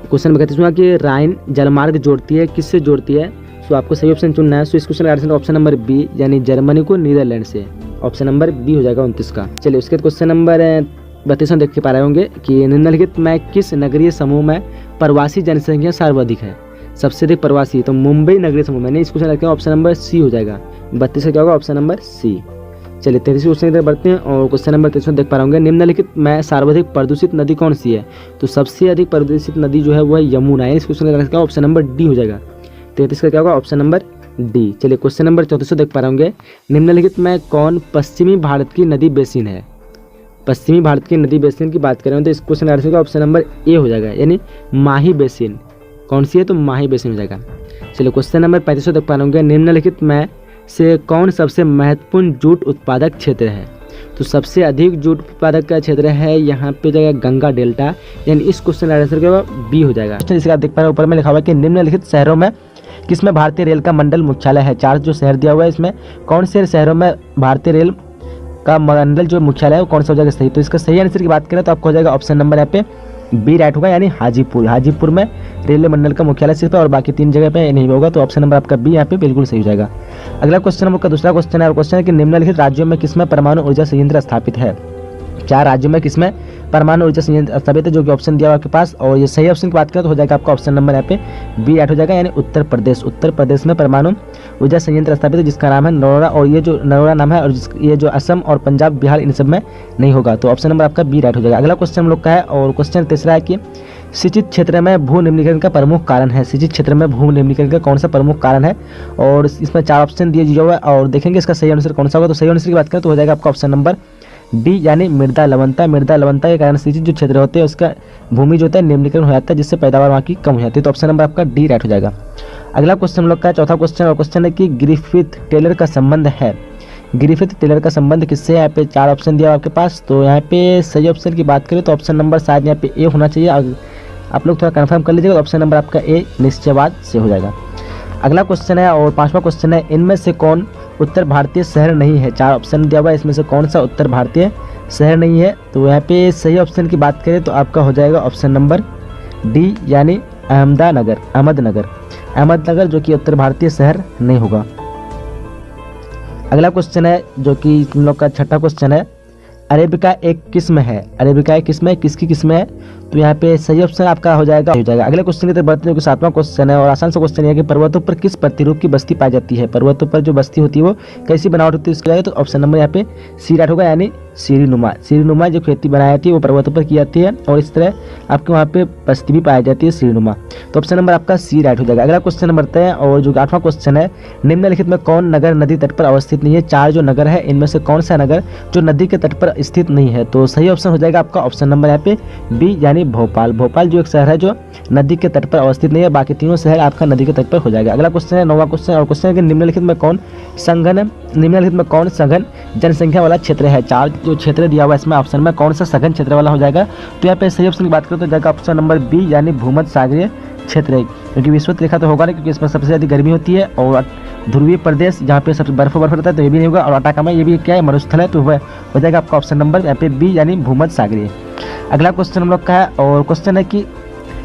क्वेश्चन में 31वां कि राइन जलमार्ग जोड़ती है, किससे जोड़ती है। सो आपको सही ऑप्शन चुनना है। सो इस क्वेश्चन का आंसर ऑप्शन नंबर बी, यानी जर्मनी को नीदरलैंड से, ऑप्शन नंबर बी हो जाएगा 29 का। चलिए उसके क्वेश्चन नंबर 32वां देख के पा रहे होंगे कि निम्नलिखित में किस नगरीय समूह में प्रवासी जनसंख्या सर्वाधिक है, सबसे अधिक प्रवासी, तो मुंबई नगरीय समूह में, नहीं इस क्वेश्चन रखते हैं ऑप्शन नंबर सी हो जाएगा। 32 का क्या होगा, ऑप्शन नंबर सी। चलिए 33 क्वेश्चन की तरफ बढ़ते हैं और क्वेश्चन नंबर 33 देख पा रहे होंगे निम्नलिखित में सर्वाधिक प्रदूषित नदी कौन सी है। तो सबसे अधिक प्रदूषित नदी जो है वो है यमुना है, इस क्वेश्चन का ऑप्शन नंबर डी हो जाएगा। 33 का क्या होगा, ऑप्शन नंबर डी। चलिए क्वेश्चन नंबर 34 देख पा रहे होंगे निम्नलिखित में कौन पश्चिमी भारत की नदी बेसिन है। पश्चिमी भारत की नदी बेसिन की बात करें तो इस क्वेश्चन आंसर का ऑप्शन नंबर ए हो जाएगा, यानी माही बेसिन। कौन सी है, तो माही बेसिन हो जाएगा। चलिए क्वेश्चन नंबर 35 तक पा होंगे निम्नलिखित में से कौन सबसे महत्वपूर्ण जूट उत्पादक क्षेत्र है। तो सबसे अधिक जूट उत्पादक का क्षेत्र है यहाँ पे जाएगा गंगा डेल्टा, यानी इस क्वेश्चन का आंसर क्या होगा, बी हो जाएगा। जिसका आप देख पा रहे हैं ऊपर में लिखा हुआ है कि निम्नलिखित शहरों में किसमें भारतीय रेल का मंडल मुख्यालय है। 4 जो शहर दिया हुआ है इसमें कौन से शहरों में भारतीय रेल का मंडल जो मुख्यालय है वो कौन सा हो जाएगा सही। तो इसका सही आंसर की बात करें तो आपको हो जाएगा ऑप्शन नंबर यहाँ पे बी राइट होगा, यानी हाजीपुर में रेलवे मंडल का मुख्यालय सिर्फ है और बाकी 3 जगह पे नहीं होगा। तो ऑप्शन नंबर आपका बी यहाँ पे बिल्कुल सही हो जाएगा। अगला क्वेश्चन आपका दूसरा क्वेश्चन है और क्वेश्चन है कि निम्नलिखित राज्यों में किसमें परमाणु ऊर्जा संयंत्र स्थापित है। 4 राज्यों में किसमें परमाणु ऊर्जा संयंत्र स्थापित है, जो कि ऑप्शन दिया हुआ आपके पास। और ये सही ऑप्शन की बात करें तो हो जाएगा आपका ऑप्शन नंबर यहाँ पे बी राइट हो जाएगा, यानी उत्तर प्रदेश में परमाणु ऊर्जा संयंत्र स्थापित है जिसका नाम है नरोरा। और ये जो नरोरा नाम है और ये जो असम और पंजाब बिहार इन सब में नहीं होगा। तो ऑप्शन नंबर आपका बी राइट हो जाएगा। अगला क्वेश्चन हम लोग का है और क्वेश्चन तीसरा है कि सिंचित क्षेत्र में भू निम्नीकरण का प्रमुख कारण है। सिंचित क्षेत्र में भू निम्नीकरण का कौन सा प्रमुख कारण है, और इसमें 4 ऑप्शन दिए हुए और देखेंगे इसका सही आंसर कौन सा होगा। तो सही आंसर की बात करें तो हो जाएगा आपका ऑप्शन नंबर डी, यानी मृदा लवणता के कारण सिंचित जो क्षेत्र होते हैं उसका भूमि जो होता है निम्नीकरण हो जाता है, जिससे पैदावार वहाँ की कम हो जाती है। तो ऑप्शन नंबर आपका डी राइट हो जाएगा। अगला क्वेश्चन हम लोग का चौथा क्वेश्चन और क्वेश्चन है कि ग्रिफिथ टेलर का संबंध है। ग्रिफिथ टेलर का संबंध किससे है। यहाँ पे 4 ऑप्शन दिया आपके पास। तो यहाँ पे सही ऑप्शन की बात करें तो ऑप्शन नंबर शायद यहाँ पे ए होना चाहिए, आप लोग थोड़ा कंफर्म कर लीजिएगा। तो ऑप्शन नंबर आपका ए निश्चयवाद से हो जाएगा। अगला क्वेश्चन है और 5वां क्वेश्चन है इनमें से कौन उत्तर भारतीय शहर नहीं है। 4 ऑप्शन दिया हुआ है, इसमें से कौन सा उत्तर भारतीय शहर नहीं है। तो यहाँ पे सही ऑप्शन की बात करें तो आपका हो जाएगा ऑप्शन नंबर डी, यानी अहमदनगर जो कि उत्तर भारतीय शहर नहीं होगा। अगला क्वेश्चन है जो कि हम लोग का छठा क्वेश्चन है, अरेबिका एक किस्म है। अरेबिका एक किस्म है, किसकी किस्म है। तो यहाँ पे सही ऑप्शन आपका हो जाएगा। अगले क्वेश्चन की तरफ बढ़ते हैं जो कि 7वां क्वेश्चन है और आसान सा क्वेश्चन है कि पर्वतों पर किस प्रतिरूप की बस्ती पाई जाती है। पर्वतों पर जो बस्ती होती है वो कैसी बनावट होती है इसके लिए। तो ऑप्शन नंबर यहाँ पे सी राइट होगा, यानी सीढ़ीनुमा जो खेती बनाई जाती है वो पर्वतों पर की जाती है और इस तरह आपके वहाँ पे बस्ती भी पाई जाती है सीढ़ीनुमा। तो ऑप्शन नंबर आपका सी राइट हो जाएगा। अगला क्वेश्चन बढ़ते हैं और जो 8वां क्वेश्चन है, निम्नलिखित में कौन नगर नदी तट पर अवस्थित नहीं है। 4 जो नगर है इनमें से कौन सा नगर जो नदी के तट पर स्थित नहीं है। तो सही ऑप्शन हो जाएगा आपका ऑप्शन नंबर यहाँ पे बी, यानी भोपाल जो एक शहर है जो नदी के तट पर अवस्थित नहीं है, बाकी तीनों शहर आपका नदी के तट पर हो जाएगा। अगला क्वेश्चन है 9वां क्वेश्चन और क्वेश्चन है कि निम्नलिखित में कौन सघन जनसंख्या वाला क्षेत्र है। 4 जो क्षेत्र दिया हुआ है इसमें ऑप्शन में कौन सा सघन क्षेत्र वाला हो जाएगा? तो यहाँ पे सही ऑप्शन की बात करें तो जाएगा ऑप्शन नंबर बी यानी भूमध्य सागरीय क्षेत्र है, क्योंकि विषुवत रेखा तो होगा नहीं, क्योंकि इसमें सबसे ज़्यादा गर्मी होती है। और ध्रुवीय प्रदेश जहाँ पे सबसे बर्फ रहता है तो ये भी नहीं होगा। और अटाकामा ये भी क्या है, मरुस्थल है, तो वह हो जाएगा आपका ऑप्शन नंबर यहाँ पे बी यानी भूमध्य सागरीय। अगला क्वेश्चन हम लोग का है, और क्वेश्चन है कि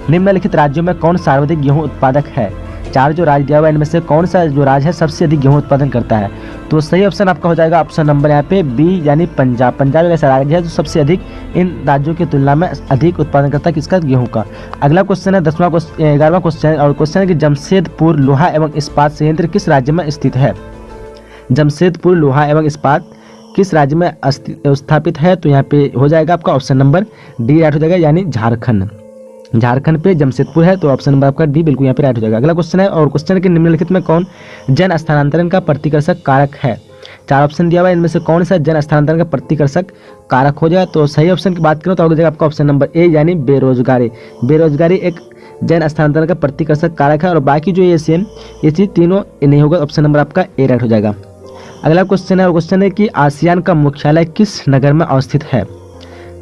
निम्नलिखित राज्यों में कौन सर्वाधिक गेहूँ उत्पादक है? 4 जो राज्य दिया हुआ है इनमें से कौन सा जो राज्य है सबसे अधिक गेहूं उत्पादन करता है? तो सही ऑप्शन आपका हो जाएगा ऑप्शन नंबर यहाँ पे बी यानी पंजाब। पंजाब एक ऐसा राज्य है जो सबसे अधिक इन राज्यों की तुलना में अधिक उत्पादन करता है किसका? गेहूं का। अगला क्वेश्चन है 11वां क्वेश्चन, और क्वेश्चन है कि जमशेदपुर लोहा एवं इस्पात संयंत्र किस राज्य में स्थित है? जमशेदपुर लोहा एवं इस्पात किस राज्य में स्थापित है? तो यहाँ पे हो जाएगा आपका ऑप्शन नंबर डी राइट हो जाएगा, यानी झारखंड। झारखंड पे जमशेदपुर है, तो ऑप्शन नंबर आपका डी बिल्कुल यहाँ पे राइट हो जाएगा। अगला क्वेश्चन है, और क्वेश्चन है कि निम्नलिखित में कौन जन स्थानांतरण का प्रतिकर्षक कारक है? 4 ऑप्शन दिया हुआ है, इनमें से कौन सा जन स्थानांतरण का प्रतिकर्षक कारक हो जाए? तो सही ऑप्शन की बात करो तो हो जाएगा आपका ऑप्शन नंबर ए यानी बेरोजगारी। बेरोजगारी एक जन स्थानांतरण का प्रतिकर्षक कारक है, और बाकी जो ये सेम ये चीज़ तीनों नहीं होगा। ऑप्शन नंबर आपका ए राइट हो जाएगा। अगला क्वेश्चन है, और क्वेश्चन है कि आसियान का मुख्यालय किस नगर में अवस्थित है?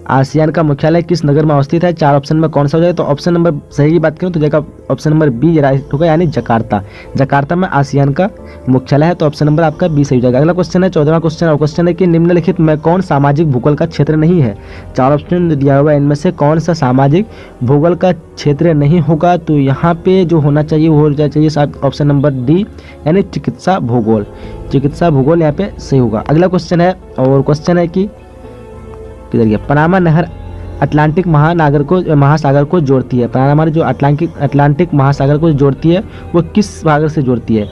आसियान का मुख्यालय किस नगर में अवस्थित है? 4 ऑप्शन में कौन सा हो जाएगा? तो ऑप्शन नंबर सही की बात करूं तो जाएगा ऑप्शन नंबर बी राइट होगा, यानी जकार्ता। जकार्ता में आसियान का मुख्यालय है, तो ऑप्शन नंबर आपका बी सही हो जाएगा। अगला क्वेश्चन है 14वां क्वेश्चन, और क्वेश्चन है कि निम्नलिखित में कौन सामाजिक भूगोल का क्षेत्र नहीं है? 4 ऑप्शन दिया हुआ है, इनमें से कौन सा सामाजिक भूगोल का क्षेत्र नहीं होगा? तो यहाँ पे जो होना चाहिए वो हो चाहिए ऑप्शन नंबर डी यानी चिकित्सा भूगोल। चिकित्सा भूगोल यहाँ पे सही होगा। अगला क्वेश्चन है, और क्वेश्चन है कि किधर गया? पनामा नहर अटलांटिक महासागर को जोड़ती है। पनामा जो अटलांटिक महासागर को जोड़ती है वो किस सागर से जोड़ती है?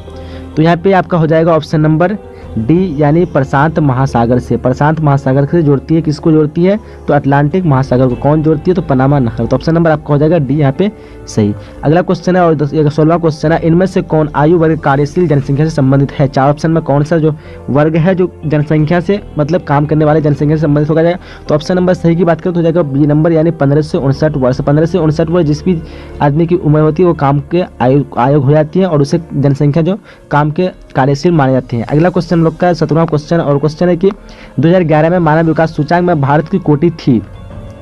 तो यहाँ पे आपका हो जाएगा ऑप्शन नंबर डी यानी प्रशांत महासागर से। प्रशांत महासागर से जोड़ती है, किसको जोड़ती है? तो अटलांटिक महासागर को। कौन जोड़ती है? तो पनामा नहर। तो ऑप्शन नंबर आपका हो जाएगा डी यहाँ पे सही। अगला क्वेश्चन है, और 16वां क्वेश्चन है, इनमें से कौन आयु वर्ग कार्यशील जनसंख्या से संबंधित है? 4 ऑप्शन में कौन सा जो वर्ग है जो जनसंख्या से मतलब काम करने वाले जनसंख्या से संबंधित होगा जाएगा? तो ऑप्शन नंबर सही की बात करें तो हो जाएगा बी नंबर यानी 15 से 59 वर्ष। 15 से 59 वर्ष जिस भी आदमी की उम्र होती है वो काम के आयोग हो जाती है, और उसे जनसंख्या जो काम के कार्यशील माने जाते हैं। अगला क्वेश्चन हम लोग का 17वां क्वेश्चन, और क्वेश्चन है कि 2011 में मानव विकास सूचकांक में भारत की कोटि थी।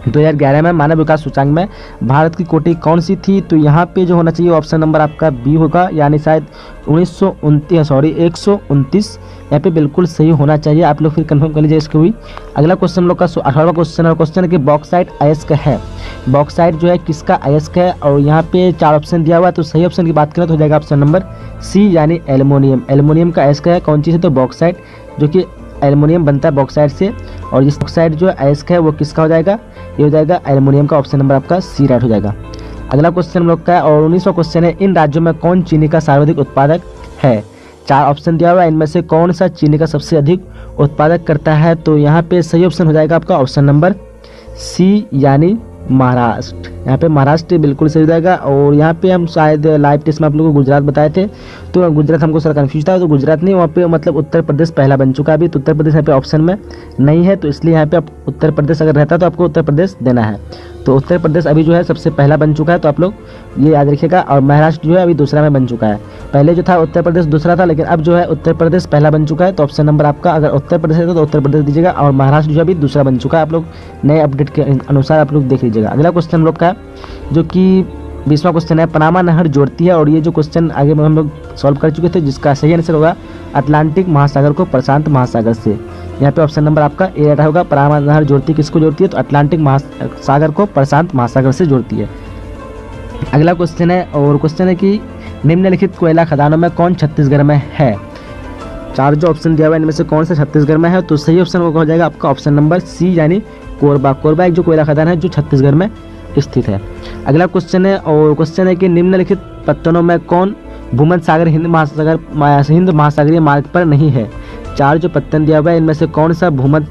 2011 में मानव विकास सूचकांक में भारत की कोटि कौन सी थी? तो यहाँ पे जो होना चाहिए ऑप्शन नंबर आपका बी होगा, यानी शायद 129 यहाँ पे बिल्कुल सही होना चाहिए। आप लोग फिर कंफर्म कर लीजिए इसको भी। अगला क्वेश्चन हम लोग का 18वां क्वेश्चन, और क्वेश्चन है कि बॉक्साइट अयस्क है। बॉक्साइट जो है किसका अयस्क है? और यहाँ पे 4 ऑप्शन दिया हुआ है, तो सही ऑप्शन की बात करें तो हो जाएगा ऑप्शन नंबर सी यानी एल्युमिनियम। एल्युमिनियम का अयस्क है कौन चीज़ है? तो बॉक्साइट, जो कि एल्युमिनियम बनता है बॉक्साइट से, और इस बॉक्साइट जो अयस्क है वो किसका हो जाएगा? ये हो जाएगा एल्युमिनियम का। ऑप्शन नंबर आपका सी राइट हो जाएगा। अगला क्वेश्चन हम लोग का है, और 19वां क्वेश्चन है, इन राज्यों में कौन चीनी का सर्वाधिक उत्पादक है? 4 ऑप्शन दिया हुआ है, इनमें से कौन सा चीनी का सबसे अधिक उत्पादक करता है? तो यहाँ पे सही ऑप्शन हो जाएगा आपका ऑप्शन नंबर सी यानी महाराष्ट्र। यहाँ पे महाराष्ट्र बिल्कुल सही हो जाएगा। और यहाँ पे हम शायद लाइव टेस्ट में आप लोगों को गुजरात बताए थे, तो गुजरात हमको सर कन्फ्यूज था, तो गुजरात नहीं, वहाँ पे मतलब उत्तर प्रदेश पहला बन चुका है अभी, तो उत्तर प्रदेश यहाँ पे ऑप्शन में नहीं है, तो इसलिए यहाँ पे आप उत्तर प्रदेश अगर रहता तो आपको उत्तर प्रदेश देना है। तो उत्तर प्रदेश अभी जो है सबसे पहला बन चुका है, तो आप लोग ये याद रखिएगा। और महाराष्ट्र जो है अभी दूसरा में बन चुका है। पहले जो था उत्तर प्रदेश दूसरा था, लेकिन अब जो है उत्तर प्रदेश पहला बन चुका है। तो ऑप्शन नंबर आपका अगर उत्तर प्रदेश है तो उत्तर प्रदेश दीजिएगा, और महाराष्ट्र जो है अभी दूसरा बन चुका है। आप लोग नए अपडेट के अनुसार आप लोग देख लीजिएगा। अगला क्वेश्चन हम लोग का जो कि 20वां क्वेश्चन है, पनामा नहर जोड़ती है, और ये जो क्वेश्चन आगे में हम लोग सॉल्व कर चुके थे, जिसका सही आंसर होगा अटलांटिक महासागर को प्रशांत महासागर से। यहाँ पे ऑप्शन नंबर आपका ए रहा होगा। पनामा नहर जोड़ती है किसको जोड़ती है? तो अटलांटिक महासागर को प्रशांत महासागर से जोड़ती है। अगला क्वेश्चन है, और क्वेश्चन है कि निम्नलिखित कोयला खदानों में कौन छत्तीसगढ़ में है? 4 जो ऑप्शन दिया हुआ है इनमें से कौन सा छत्तीसगढ़ में है? तो सही ऑप्शन हो जाएगा आपका ऑप्शन नंबर सी यानी कोरबा। कोरबा एक जो कोयला खदान है जो छत्तीसगढ़ में स्थित है। अगला क्वेश्चन है, और क्वेश्चन है कि निम्नलिखित पत्तनों में कौन भूमध्य सागर हिंद महासागरीय मार्ग पर नहीं है? 4 जो पत्तन दिया हुआ है इनमें से कौन सा भूमध्य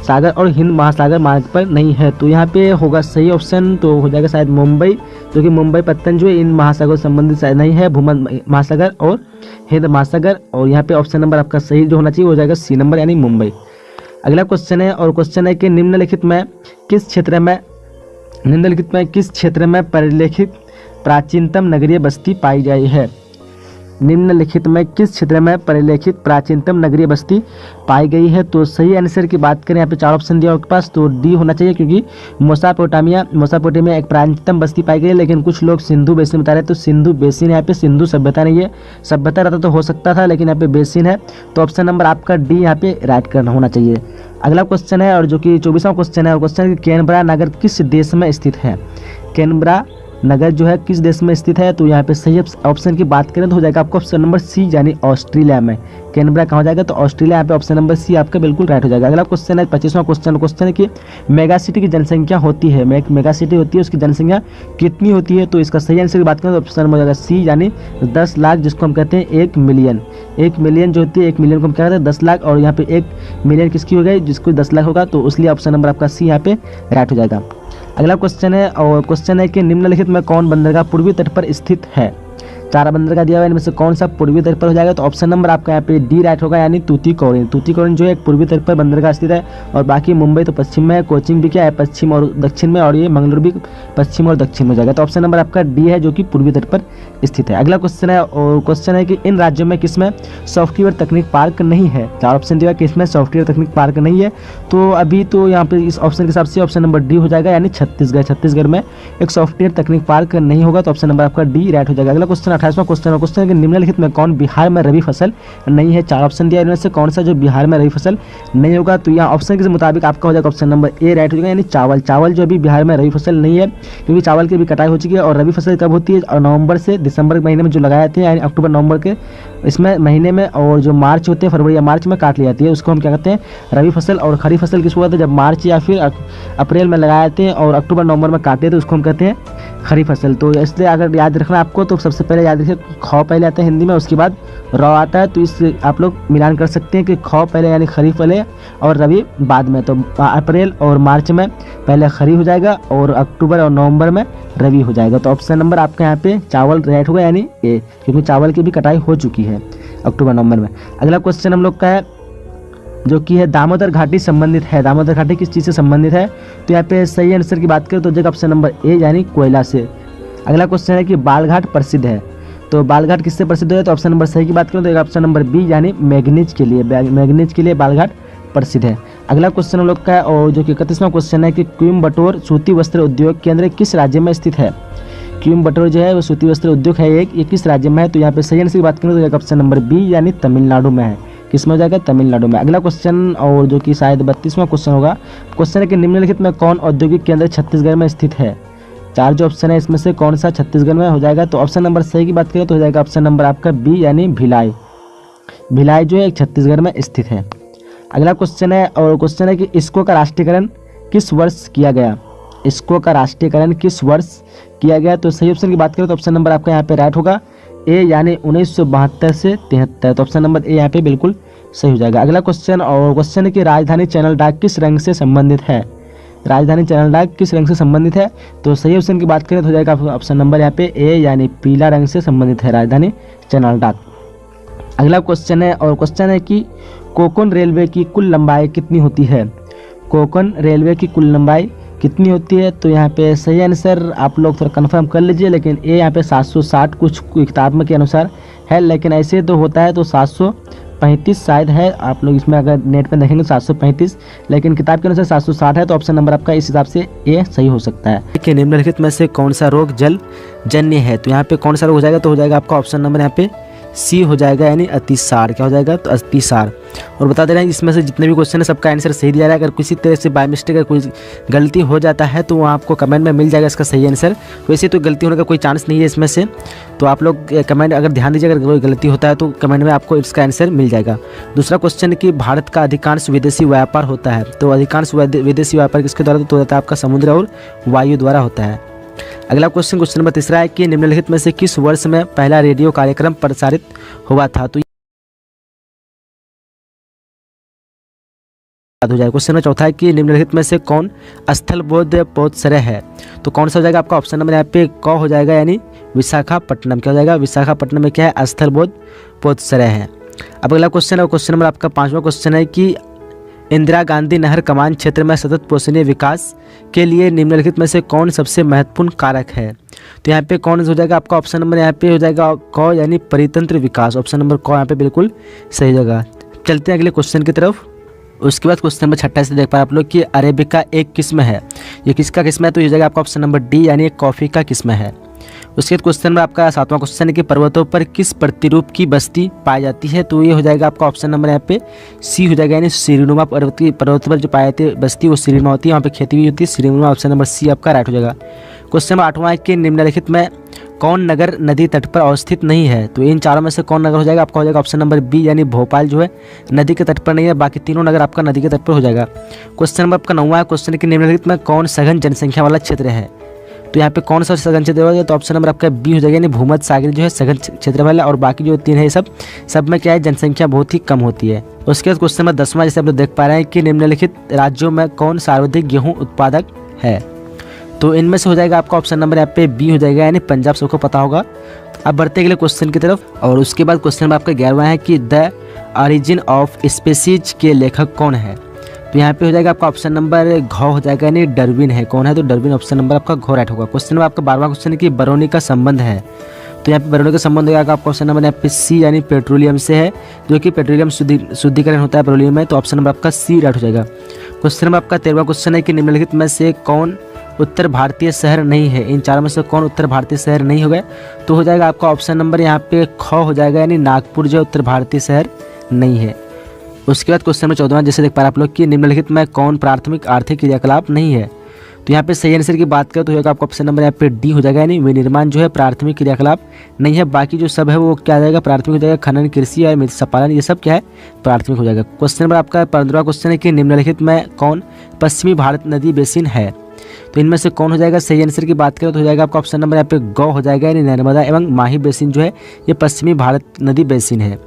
सागर और हिंद महासागर मार्ग पर नहीं है? तो यहाँ पे होगा सही ऑप्शन, तो हो जाएगा शायद मुंबई, क्योंकि मुंबई पत्तन जो है इन महासागरों से संबंधित शायद नहीं है, भूमध्य महासागर और हिंद महासागर। और यहाँ पे ऑप्शन नंबर आपका सही जो होना चाहिए हो जाएगा सी नंबर यानी मुंबई। अगला क्वेश्चन है, और क्वेश्चन है कि निम्नलिखित में किस क्षेत्र में परिलेखित प्राचीनतम नगरीय बस्ती पाई गई है? निम्नलिखित में किस क्षेत्र में परिलेखित प्राचीनतम नगरीय बस्ती पाई गई है? तो सही आंसर की बात करें, यहाँ पे 4 ऑप्शन दिया आपके पास, तो डी होना चाहिए, क्योंकि मोसापोटामिया एक प्राचीनतम बस्ती पाई गई है। लेकिन कुछ लोग सिंधु बेसिन बता रहे हैं, तो सिंधु बेसिन, यहाँ पे सिंधु सभ्यता नहीं है, सभ्यता रहता तो हो सकता था, लेकिन यहाँ पे बेसिन है। तो ऑप्शन नंबर आपका डी यहाँ पे राइट करना होना चाहिए। अगला क्वेश्चन है, और जो कि 24वां क्वेश्चन है, और क्वेश्चन है कि कैनबरा नगर किस देश में स्थित है? कैनबरा नगर जो है किस देश में स्थित है? तो यहाँ पे सही ऑप्शन की बात करें तो हो जाएगा आपका ऑप्शन नंबर सी, यानी ऑस्ट्रेलिया में। कैनबरा कहाँ हो जाएगा? तो ऑस्ट्रेलिया। यहाँ पे ऑप्शन नंबर सी आपका बिल्कुल राइट हो जाएगा। अगला क्वेश्चन है 25वां क्वेश्चन है कि मेगा सिटी की जनसंख्या होती है, मेगा सिटी होती है, उसकी जनसंख्या कितनी होती है? तो इसका सही आंसर की बात करें तो ऑप्शन नंबर हो जाएगा सी, यानी 10 लाख, जिसको हम कहते हैं 1 मिलियन। 1 मिलियन जो होती है, 1 मिलियन को हम क्या कहते हैं 10 लाख, और यहाँ पे 1 मिलियन किसकी हो गई? जिसको 10 लाख होगा, तो इसलिए ऑप्शन नंबर आपका सी यहाँ पे राइट हो जाएगा। अगला क्वेश्चन है, और क्वेश्चन है कि निम्नलिखित में कौन बंदरगाह पूर्वी तट पर स्थित है? 4 बंदरगाह दिया हुआ है, इनमें से कौन सा पूर्वी तट पर हो जाएगा? तो ऑप्शन नंबर आपका यहाँ पे डी राइट होगा, यानी तूतीकोरिन। तूतीकोरिन जो है एक पूर्वी तट पर बंदरगाह स्थित है, और बाकी मुंबई तो पश्चिम में है, कोचिन भी क्या है पश्चिम और दक्षिण में, और ये मंगलुरु भी पश्चिम और दक्षिण में हो जाएगा। तो ऑप्शन नंबर आपका डी है, जो कि पूर्वी तट पर स्थित है। अगला क्वेश्चन है, और क्वेश्चन है कि इन राज्यों में किसमें सॉफ्टवेयर तकनीक पार्क नहीं है? 4 ऑप्शन दिया, किसमें सॉफ्टवेयर तकनीक पार्क नहीं है? तो अभी तो यहाँ पे इस ऑप्शन के हिसाब से ऑप्शन नंबर डी हो जाएगा, यानी छत्तीसगढ़ में एक सॉफ्टवेयर तकनीक पार्क नहीं होगा, तो ऑप्शन नंबर आपका डी राइट हो जाएगा। अगला क्वेश्चन 28वां क्वेश्चन कि निम्नलिखित में कौन बिहार में रबी फसल नहीं है? 4 ऑप्शन दिया, इनमें से कौन सा जो बिहार में रबी फसल नहीं होगा? तो यहाँ ऑप्शन के मुताबिक आपका हो जाएगा ऑप्शन नंबर ए राइट हो जाएगा, यानी चावल जो अभी बिहार में रबी फसल नहीं है, क्योंकि चावल की भी कटाई हो चुकी है। और रबी फसल कब होती है? और नवंबर से दिसंबर के महीने में जो लगाए जाते हैं, यानी अक्टूबर नवंबर के इसमें महीने में, और जो मार्च होते हैं फरवरी या मार्च में काट ली जाती है, उसको हम क्या कहते हैं रबी फसल। और खरीफ फसल किसको कहते हैं? जब मार्च या फिर अप्रैल में लगाए जाते हैं और अक्टूबर नवंबर में काटते हैं, तो उसको हम कहते हैं खरीफ फसल। तो इसलिए अगर याद रखना आपको, तो सबसे पहले याद रखिए खौ पहले आता है हिंदी में, उसके बाद रॉ आता है। तो इससे आप लोग मिलान कर सकते हैं कि खौ पहले यानी खरीफ पहले और रबी बाद में। तो अप्रैल और मार्च में पहले खरीफ हो जाएगा, और अक्टूबर और नवंबर में रबी हो जाएगा। तो ऑप्शन नंबर आपके यहाँ पे चावल राइट होगा, यानी ए, क्योंकि चावल की भी कटाई हो चुकी है अक्टूबर नवंबर में। अगला क्वेश्चन हम लोग का है, जो कि है दामोदर घाटी संबंधित है। दामोदर घाटी किस चीज़ से संबंधित है? तो यहाँ पे सही आंसर की बात करें तो जगह ऑप्शन नंबर ए, यानी कोयला से। अगला क्वेश्चन है कि बालघाट प्रसिद्ध है, तो बालघाट किससे प्रसिद्ध है? तो ऑप्शन नंबर सही की बात करें तो ऑप्शन नंबर बी, यानी मैग्नीज के लिए। मैग्नीज के लिए बालघाट प्रसिद्ध है। अगला क्वेश्चन हम लोग का है, और जो कि 31वां क्वेश्चन है कि कोयम्बटूर सूती वस्त्र उद्योग केंद्र किस राज्य में स्थित है? कोयम्बटूर जो है वो सूती वस्त्र उद्योग है एक, ये किस राज्य में है? तो यहाँ पे सही आंसर की बात करें तो ऑप्शन नंबर बी, यानी तमिलनाडु में है। किस में हो जाएगा? तमिलनाडु में। अगला क्वेश्चन, और जो कि शायद 32वां क्वेश्चन होगा, क्वेश्चन है कि निम्नलिखित में कौन औद्योगिक केंद्र छत्तीसगढ़ में स्थित है? 4 जो ऑप्शन है इसमें से कौन सा छत्तीसगढ़ में हो जाएगा? तो ऑप्शन नंबर सही की बात करें तो हो जाएगा ऑप्शन नंबर आपका बी, यानी भिलाई। भिलाई जो है एक छत्तीसगढ़ में स्थित है। अगला क्वेश्चन है, और क्वेश्चन है कि इसको का राष्ट्रीयकरण किस वर्ष किया गया? इसको का राष्ट्रीयकरण किस वर्ष किया गया? तो सही ऑप्शन की बात करें तो ऑप्शन नंबर आपका यहाँ पे राइट होगा, ए, यानी 1972 से 73। तो ऑप्शन नंबर ए यहाँ पे बिल्कुल सही हो जाएगा। अगला क्वेश्चन, और क्वेश्चन है कि राजधानी चैनल डाक किस रंग से संबंधित है? राजधानी चैनल डाक किस रंग से संबंधित है? तो सही ऑप्शन की बात करें तो हो जाएगा ऑप्शन नंबर यहाँ पे ए, यानी पीला रंग से संबंधित है राजधानी चैनल डाक। अगला क्वेश्चन है, और क्वेश्चन है कि कोंकण रेलवे की कुल लंबाई कितनी होती है? कोंकण रेलवे की कुल लंबाई कितनी होती है? तो यहाँ पे सही आंसर आप लोग थोड़ा कंफर्म कर लीजिए, लेकिन ये यहाँ पे 760 कुछ किताब में के अनुसार है, लेकिन ऐसे तो होता है तो 735 शायद है। आप लोग इसमें अगर नेट पे देखेंगे 735, लेकिन किताब के अनुसार 760 है। तो ऑप्शन नंबर आपका इस हिसाब से ए सही हो सकता है। कि निम्नलिखित में से कौन सा रोग जल जन्य है? तो यहाँ पे कौन सा रोग हो जाएगा? तो हो जाएगा आपका ऑप्शन नंबर यहाँ पे सी हो जाएगा, यानी अतिसार। क्या हो जाएगा? तो अतिसार। और बता दे रहे हैं इसमें से जितने भी क्वेश्चन है सबका आंसर सही दिया जा रहा है। अगर किसी तरह से बाय मिस्टेक अगर कोई गलती हो जाता है तो वहाँ आपको कमेंट में मिल जाएगा इसका सही आंसर। वैसे तो गलती होने का कोई चांस नहीं है इसमें से, तो आप लोग कमेंट अगर ध्यान दीजिए, अगर कोई गलती होता है तो कमेंट में आपको इसका आंसर मिल जाएगा। दूसरा क्वेश्चन कि भारत का अधिकांश विदेशी व्यापार होता है, तो अधिकांश विदेशी व्यापार किसके द्वारा तो होता है? आपका समुद्र और वायु द्वारा होता है। अगला क्वेश्चन नंबर 3 है कि निम्नलिखित में से किस वर्ष में पहला रेडियो कार्यक्रम प्रसारित हुआ था? तो हो जाएगा। क्वेश्चन नंबर 4 है कि निम्नलिखित में से कौन स्थलबोध पोतसरे है? तो कौन सा हो जाएगा? आपका ऑप्शन नंबर यहाँ पे क हो जाएगा, यानी विशाखापट्टनम। क्या हो जाएगा? विशाखापट्टनम में क्या है? स्थलबोध पोतसरे है। अब अगला क्वेश्चन है, क्वेश्चन नंबर आपका 5वां क्वेश्चन है कि इंदिरा गांधी नहर कमान क्षेत्र में सतत पोषणीय विकास के लिए निम्नलिखित में से कौन सबसे महत्वपूर्ण कारक है? तो यहाँ पे कौन हो जाएगा आपका ऑप्शन नंबर यहाँ पे हो जाएगा क यानी परितंत्र विकास। ऑप्शन नंबर क यहाँ पे बिल्कुल सही जगह। चलते हैं अगले क्वेश्चन की तरफ। उसके बाद क्वेश्चन नंबर 6 से देख पाए आप लोग कि अरेबिका एक किस्म है, ये किसका किस्म है? तो ये जाएगा आपका ऑप्शन नंबर डी यानी एक कॉफ़ी का किस्म है। उसके बाद क्वेश्चन में आपका 7वां क्वेश्चन है कि पर्वतों पर किस प्रतिरूप की बस्ती पाई जाती है? तो ये हो जाएगा आपका ऑप्शन नंबर यहाँ पे सी हो जाएगा, यानी सीढ़ीनुमा पर्वत पर जो पाई जाती है बस्ती वो सीढ़ीनुमा होती है, वहाँ पे खेती भी होती है सीढ़ीनुमा। ऑप्शन नंबर सी आपका राइट हो जाएगा। क्वेश्चन नंबर 8वां है कि निम्नलिखित में कौन नगर नदी तट पर अवस्थित नहीं है? तो इन चारों में से कौन नगर हो जाएगा? आपका हो जाएगा ऑप्शन नंबर बी यानी भोपाल जो है नदी के तट पर नहीं है, बाकी तीनों नगर आपका नदी के तट पर हो जाएगा। क्वेश्चन नंबर आपका 9वां क्वेश्चन है कि निम्नलिखित में कौन सघन जनसंख्या वाला क्षेत्र है? तो यहाँ पे कौन सा सघन क्षेत्र होगा? तो ऑप्शन नंबर आपका बी हो जाएगा, यानी भूमध्य सागरीय जो है सघन क्षेत्र वाला, और बाकी जो 3 है ये सब में क्या है जनसंख्या बहुत ही कम होती है। उसके बाद क्वेश्चन नंबर 10वां जैसे आप लोग देख पा रहे हैं कि निम्नलिखित राज्यों में कौन सर्वाधिक गेहूँ उत्पादक है? तो इनमें से हो जाएगा आपका ऑप्शन नंबर यहाँ पे बी हो जाएगा, यानी पंजाब, सबको पता होगा। अब बढ़ते अगले क्वेश्चन की तरफ, और उसके बाद क्वेश्चन नंबर आपका 11वां है कि द ऑरिजिन ऑफ स्पीसीज के लेखक कौन है? तो यहाँ पे हो जाएगा आपका ऑप्शन नंबर घ हो जाएगा, यानी डार्विन है। कौन है? तो डार्विन ऑप्शन नंबर आपका घ राइट होगा। क्वेश्चन नंबर आपका 12वां क्वेश्चन है कि बरौनी का संबंध है। तो यहाँ पे बरौनी का संबंध हो जाएगा आपका ऑप्शन नंबर यहाँ पे सी यानी पेट्रोलियम से है, जो कि पेट्रोलियम शुद्धिकरण होता है पेट्रोलियम में। तो ऑप्शन नंबर आपका सी राइट हो जाएगा। क्वेश्चन नंबर आपका 13वां क्वेश्चन है कि निम्नलिखित में से कौन उत्तर भारतीय शहर नहीं है? इन चारों में से कौन उत्तर भारतीय शहर नहीं हो गए? तो हो जाएगा आपका ऑप्शन नंबर यहाँ पे ख हो जाएगा, यानी नागपुर जो उत्तर भारतीय शहर नहीं है। उसके बाद क्वेश्चन नंबर 14वां जैसे देख पा रहे आप लोग कि निम्नलिखित में कौन प्राथमिक आर्थिक क्रियाकलाप नहीं है? तो यहाँ पे सही आंसर की बात करें तो होगा आपका ऑप्शन नंबर यहाँ पे डी हो जाएगा, यानी विनिर्माण जो है प्राथमिक क्रियाकलाप नहीं है। बाकी जो सब है वो क्या आ जाएगा? प्राथमिक हो जाएगा। खनन, कृषि और मत्स्य पालन ये सब क्या है? प्राथमिक हो जाएगा। क्वेश्चन नंबर आपका 15वां क्वेश्चन है कि निम्नलिखित में कौन पश्चिमी भारत नदी बेसिन है? तो इनमें से कौन हो जाएगा? सही आंसर की बात करें तो हो जाएगा आपका ऑप्शन नंबर यहाँ पे ग हो जाएगा, यानी नर्मदा एवं माही बेसिन जो है ये पश्चिमी भारत नदी बेसिन है।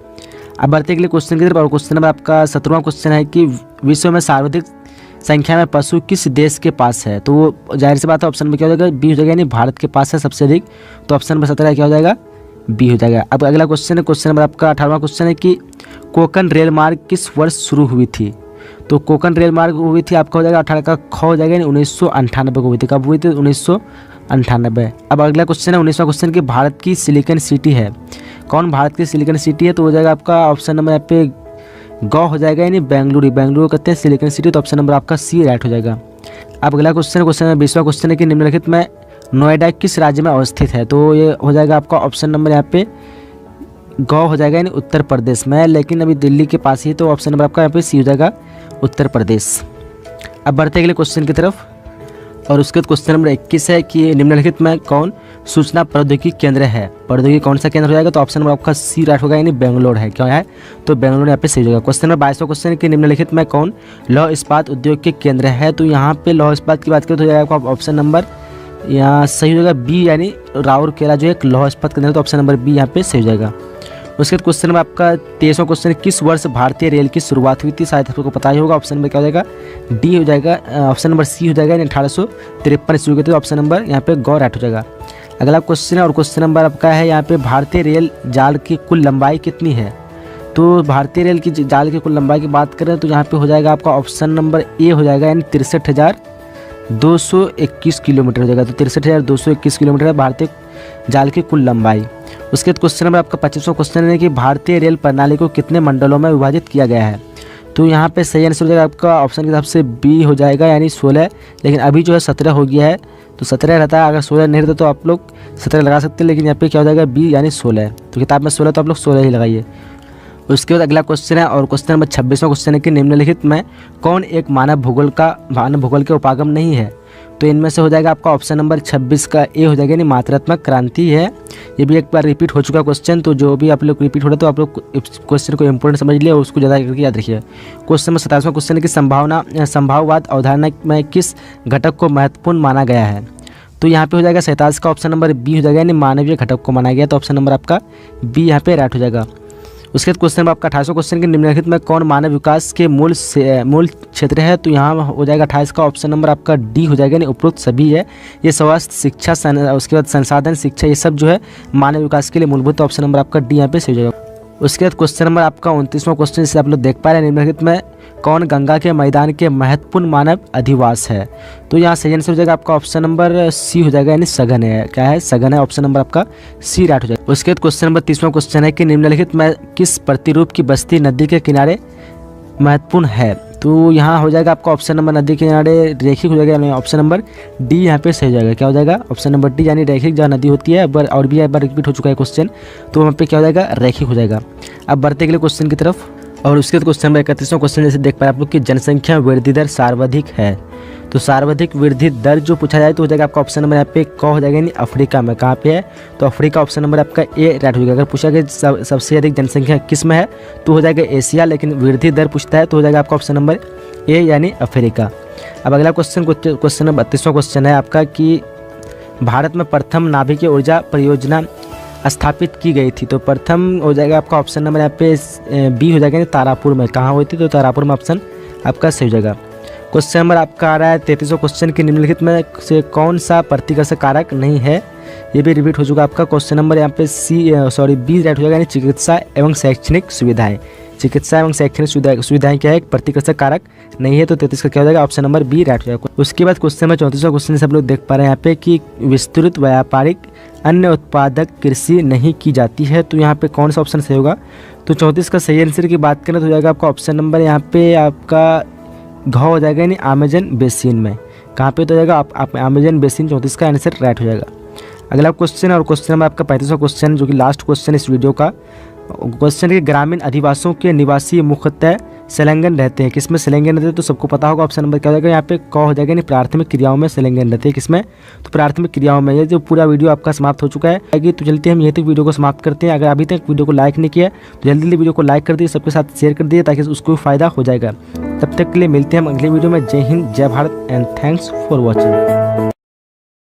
अब बढ़ते अगले क्वेश्चन की तरफ, और क्वेश्चन नंबर आपका 17वां क्वेश्चन है कि विश्व में सर्वाधिक संख्या में पशु किस देश के पास है? तो वो जाहिर सी बात है ऑप्शन में क्या हो जाएगा? बी हो जाएगा, यानी भारत के पास है सबसे अधिक। तो ऑप्शन नंबर 17 क्या हो जाएगा? बी हो जाएगा। अब अगला क्वेश्चन है, क्वेश्चन नंबर आपका 18वां क्वेश्चन है कि कोंकण रेल मार्ग किस वर्ष शुरू हुई थी? तो कोंकण रेल मार्ग हुई थी आपका हो जाएगा 18 का ख हो जाएगा, यानी 1998 को हुई थी। कब हुई थी? 1998। अब अगला क्वेश्चन है 19वां क्वेश्चन कि भारत की सिलिकन सिटी है। कौन भारत की सिलिकन सिटी है? तो हो जाएगा आपका ऑप्शन नंबर यहाँ पे ग हो जाएगा, यानी बेंगलुरु। बेंगलुरु कहते हैं सिलिकन सिटी। तो ऑप्शन नंबर आपका सी राइट हो जाएगा। अब अगला क्वेश्चन नंबर 20वां क्वेश्चन है कि निम्नलिखित में नोएडा किस राज्य में अवस्थित है? तो ये हो जाएगा आपका ऑप्शन नंबर यहाँ पे ग हो जाएगा, यानी उत्तर प्रदेश में, लेकिन अभी दिल्ली के पास ही। तो ऑप्शन नंबर आपका यहाँ पे सी हो जाएगा, उत्तर प्रदेश। अब बढ़ते अगले क्वेश्चन की तरफ, और उसके बाद क्वेश्चन नंबर 21 है कि निम्नलिखित में कौन सूचना प्रौद्योगिकी केंद्र है? प्रौद्योगिकी कौन सा केंद्र हो जाएगा? तो ऑप्शन नंबर आपका सी राइट होगा, यानी बेंगलोर है। क्या है? तो बेंगलोर यहाँ पे सही होगा। क्वेश्चन नंबर 22वां क्वेश्चन है कि निम्नलिखित में कौन लौह इस्पात उद्योग के केंद्र है? तो यहाँ पे लौह इस्पात की बात करें तो हो जाएगा आपका ऑप्शन नंबर यहाँ सही हो जाएगा बी, यानी राउरकेला जो एक लौह इस्पात केंद्र है। तो ऑप्शन नंबर बी यहाँ पे सही हो जाएगा। उसके बाद क्वेश्चन नंबर आपका 23वां क्वेश्चन किस वर्ष भारतीय रेल की शुरुआत हुई थी? शायद आपको पता ही होगा। ऑप्शन नंबर क्या हो जाएगा? डी हो जाएगा, ऑप्शन नंबर सी हो जाएगा, 1853 शुरू की थी। ऑप्शन नंबर यहाँ पे ग राइट हो जाएगा। अगला क्वेश्चन है, और क्वेश्चन नंबर आपका है यहाँ पे भारतीय रेल जाल की कुल लंबाई कितनी है? तो भारतीय रेल की जाल की कुल लंबाई की बात करें तो यहाँ पे हो जाएगा आपका ऑप्शन नंबर ए हो जाएगा, यानी 63,221 किलोमीटर हो जाएगा। तो 63,221 किलोमीटर है भारतीय जाल की कुल लंबाई। उसके बाद क्वेश्चन नंबर आपका 25वां क्वेश्चन है कि भारतीय रेल प्रणाली को कितने मंडलों में विभाजित किया गया है? तो यहाँ पे सही आंसर हो जाएगा आपका ऑप्शन के हिसाब से बी हो जाएगा, यानी 16, लेकिन अभी जो है 17 हो गया है। तो 17 रहता है, अगर 16 नहीं रहता तो आप लोग 17 लगा सकते हैं, लेकिन यहाँ पे क्या हो जाएगा? बी यानी 16। तो किताब में 16 तो आप लोग 16 ही लगाइए। उसके बाद अगला क्वेश्चन है, और क्वेश्चन नंबर 26वां क्वेश्चन है कि निम्नलिखित में कौन एक मानव भूगोल के उपागम नहीं है? तो इनमें से हो जाएगा आपका ऑप्शन नंबर 26 का ए हो जाएगा, यानी मात्रात्मक क्रांति है। ये भी एक बार रिपीट हो चुका क्वेश्चन, तो जो भी आप लोग रिपीट हो रहा है तो आप लोग क्वेश्चन को इंपॉर्टेंट समझ लिया और उसको ज़्यादा करके याद रखिए। क्वेश्चन नंबर 27वां क्वेश्चन है कि संभाववाद अवधारणा में किस घटक को महत्वपूर्ण माना गया है? तो यहाँ पे हो जाएगा 27 का ऑप्शन नंबर बी हो जाएगा, यानी मानवीय घटक को माना गया। तो ऑप्शन नंबर आपका बी यहाँ पे राइट हो जाएगा। उसके बाद क्वेश्चन नंबर आपका 28वां क्वेश्चन के निम्नलिखित में कौन मानव विकास के मूल क्षेत्र है? तो यहाँ हो जाएगा 28 का ऑप्शन नंबर आपका डी हो जाएगा, यानी उपरोक्त सभी है। ये स्वास्थ्य, शिक्षा, उसके बाद संसाधन, शिक्षा, ये सब जो है मानव विकास के लिए मूलभूत। ऑप्शन नंबर आपका डी यहाँ पे सही हो जाएगा। उसके बाद क्वेश्चन नंबर आपका 29वां क्वेश्चन, जिसे आप लोग देख पा रहे हैं, निम्नलिखित में कौन गंगा के मैदान के महत्वपूर्ण मानव अधिवास है? तो यहाँ सही आंसर हो जाएगा आपका ऑप्शन नंबर सी हो जाएगा, यानी सघन है। क्या है? सघन है। ऑप्शन नंबर आपका सी राइट हो जाएगा। उसके बाद क्वेश्चन नंबर 30वां क्वेश्चन है कि निम्नलिखित में किस प्रतिरूप की बस्ती नदी के किनारे महत्वपूर्ण है? तो यहाँ हो जाएगा आपका ऑप्शन नंबर नदी के किनारे रेखिक हो जाएगा, यानी ऑप्शन नंबर डी यहाँ पे सही हो जाएगा। क्या हो जाएगा? ऑप्शन नंबर डी, यानी रेखिक जहाँ नदी होती है। और भी एक बार रिपीट हो चुका है क्वेश्चन, तो वहाँ पे क्या हो जाएगा? रेखिक हो जाएगा। अब बढ़ते अगले क्वेश्चन की तरफ। और उसके बाद क्वेश्चन नंबर 31वां क्वेश्चन, जैसे देख पाए आप लोग की जनसंख्या वृद्धि दर सर्वाधिक है। तो सर्वाधिक वृद्धि दर जो पूछा जाए तो हो जाएगा आपका ऑप्शन नंबर यहाँ पे क हो जाएगा, यानी अफ्रीका में। कहाँ पे है? तो अफ्रीका ऑप्शन नंबर आपका ए राइट हो जाएगा। अगर पूछा गया सबसे अधिक जनसंख्या किस में है तो हो जाएगा एशिया, लेकिन वृद्धि दर पूछता है तो हो जाएगा आपका ऑप्शन नंबर ए, यानी अफ्रीका। अब अगला क्वेश्चन नंबर 32वां क्वेश्चन है आपका कि भारत में प्रथम नाभिकीय ऊर्जा परियोजना स्थापित की गई थी। तो प्रथम हो जाएगा आपका ऑप्शन नंबर यहाँ पे बी हो जाएगा, तारापुर में। कहाँ हुई थी? तो तारापुर में ऑप्शन आपका सही हो जाएगा। क्वेश्चन नंबर आपका आ रहा है 33वां क्वेश्चन की निम्नलिखित में से कौन सा प्रतिकर्षक कारक नहीं है? ये भी रिपीट हो चुका आपका क्वेश्चन नंबर यहाँ पे बी राइट हो जाएगा, यानी चिकित्सा एवं शैक्षणिक सुविधाएं। चिकित्सा एवं शैक्षणिक सुविधाएं क्या है? एक प्रतिकर्षक कारक नहीं है। तो 33 का क्या हो जाएगा? ऑप्शन नंबर बी राइट हो जाएगा। उसके बाद क्वेश्चन नंबर 34वां क्वेश्चन से आप लोग देख पा रहे हैं यहाँ पे कि विस्तृत व्यापारिक अन्य उत्पादक कृषि नहीं की जाती है। तो यहाँ पे कौन सा ऑप्शन सही होगा? तो 34 का सही आंसर की बात करें तो हो जाएगा आपका ऑप्शन नंबर यहाँ पे आपका घ हो जाएगा, यानी अमेजन बेसिन में। कहाँ पे तो हो जाएगा? आप अमेजन बेसिन, 34 का आंसर राइट हो जाएगा। अगला क्वेश्चन और क्वेश्चन नंबर आपका 35वां क्वेश्चन, जो कि लास्ट क्वेश्चन इस वीडियो का क्वेश्चन है। ग्रामीण अधिवासियों के निवासी मुख्यतः संलग्न रहते हैं। किसमें संलग्न रहते हैं? तो सबको पता होगा ऑप्शन नंबर क्या हो जाएगा? यहाँ पे क हो जाएगा, यानी प्राथमिक क्रियाओं में संलग्न रहते हैं। किसमें? तो प्राथमिक क्रियाओं में। ये जो पूरा वीडियो आपका समाप्त हो चुका है, तो चलते हम यहीं तक वीडियो को समाप्त करते हैं। अगर अभी तक वीडियो को लाइक नहीं किया तो जल्दी जल्दी वीडियो को लाइक कर दिए, सबके साथ शेयर कर दिए, ताकि उसको फायदा हो जाएगा। तब तक के लिए मिलते हैं हम अगले वीडियो में। जय हिंद, जय Bharat and thanks for watching.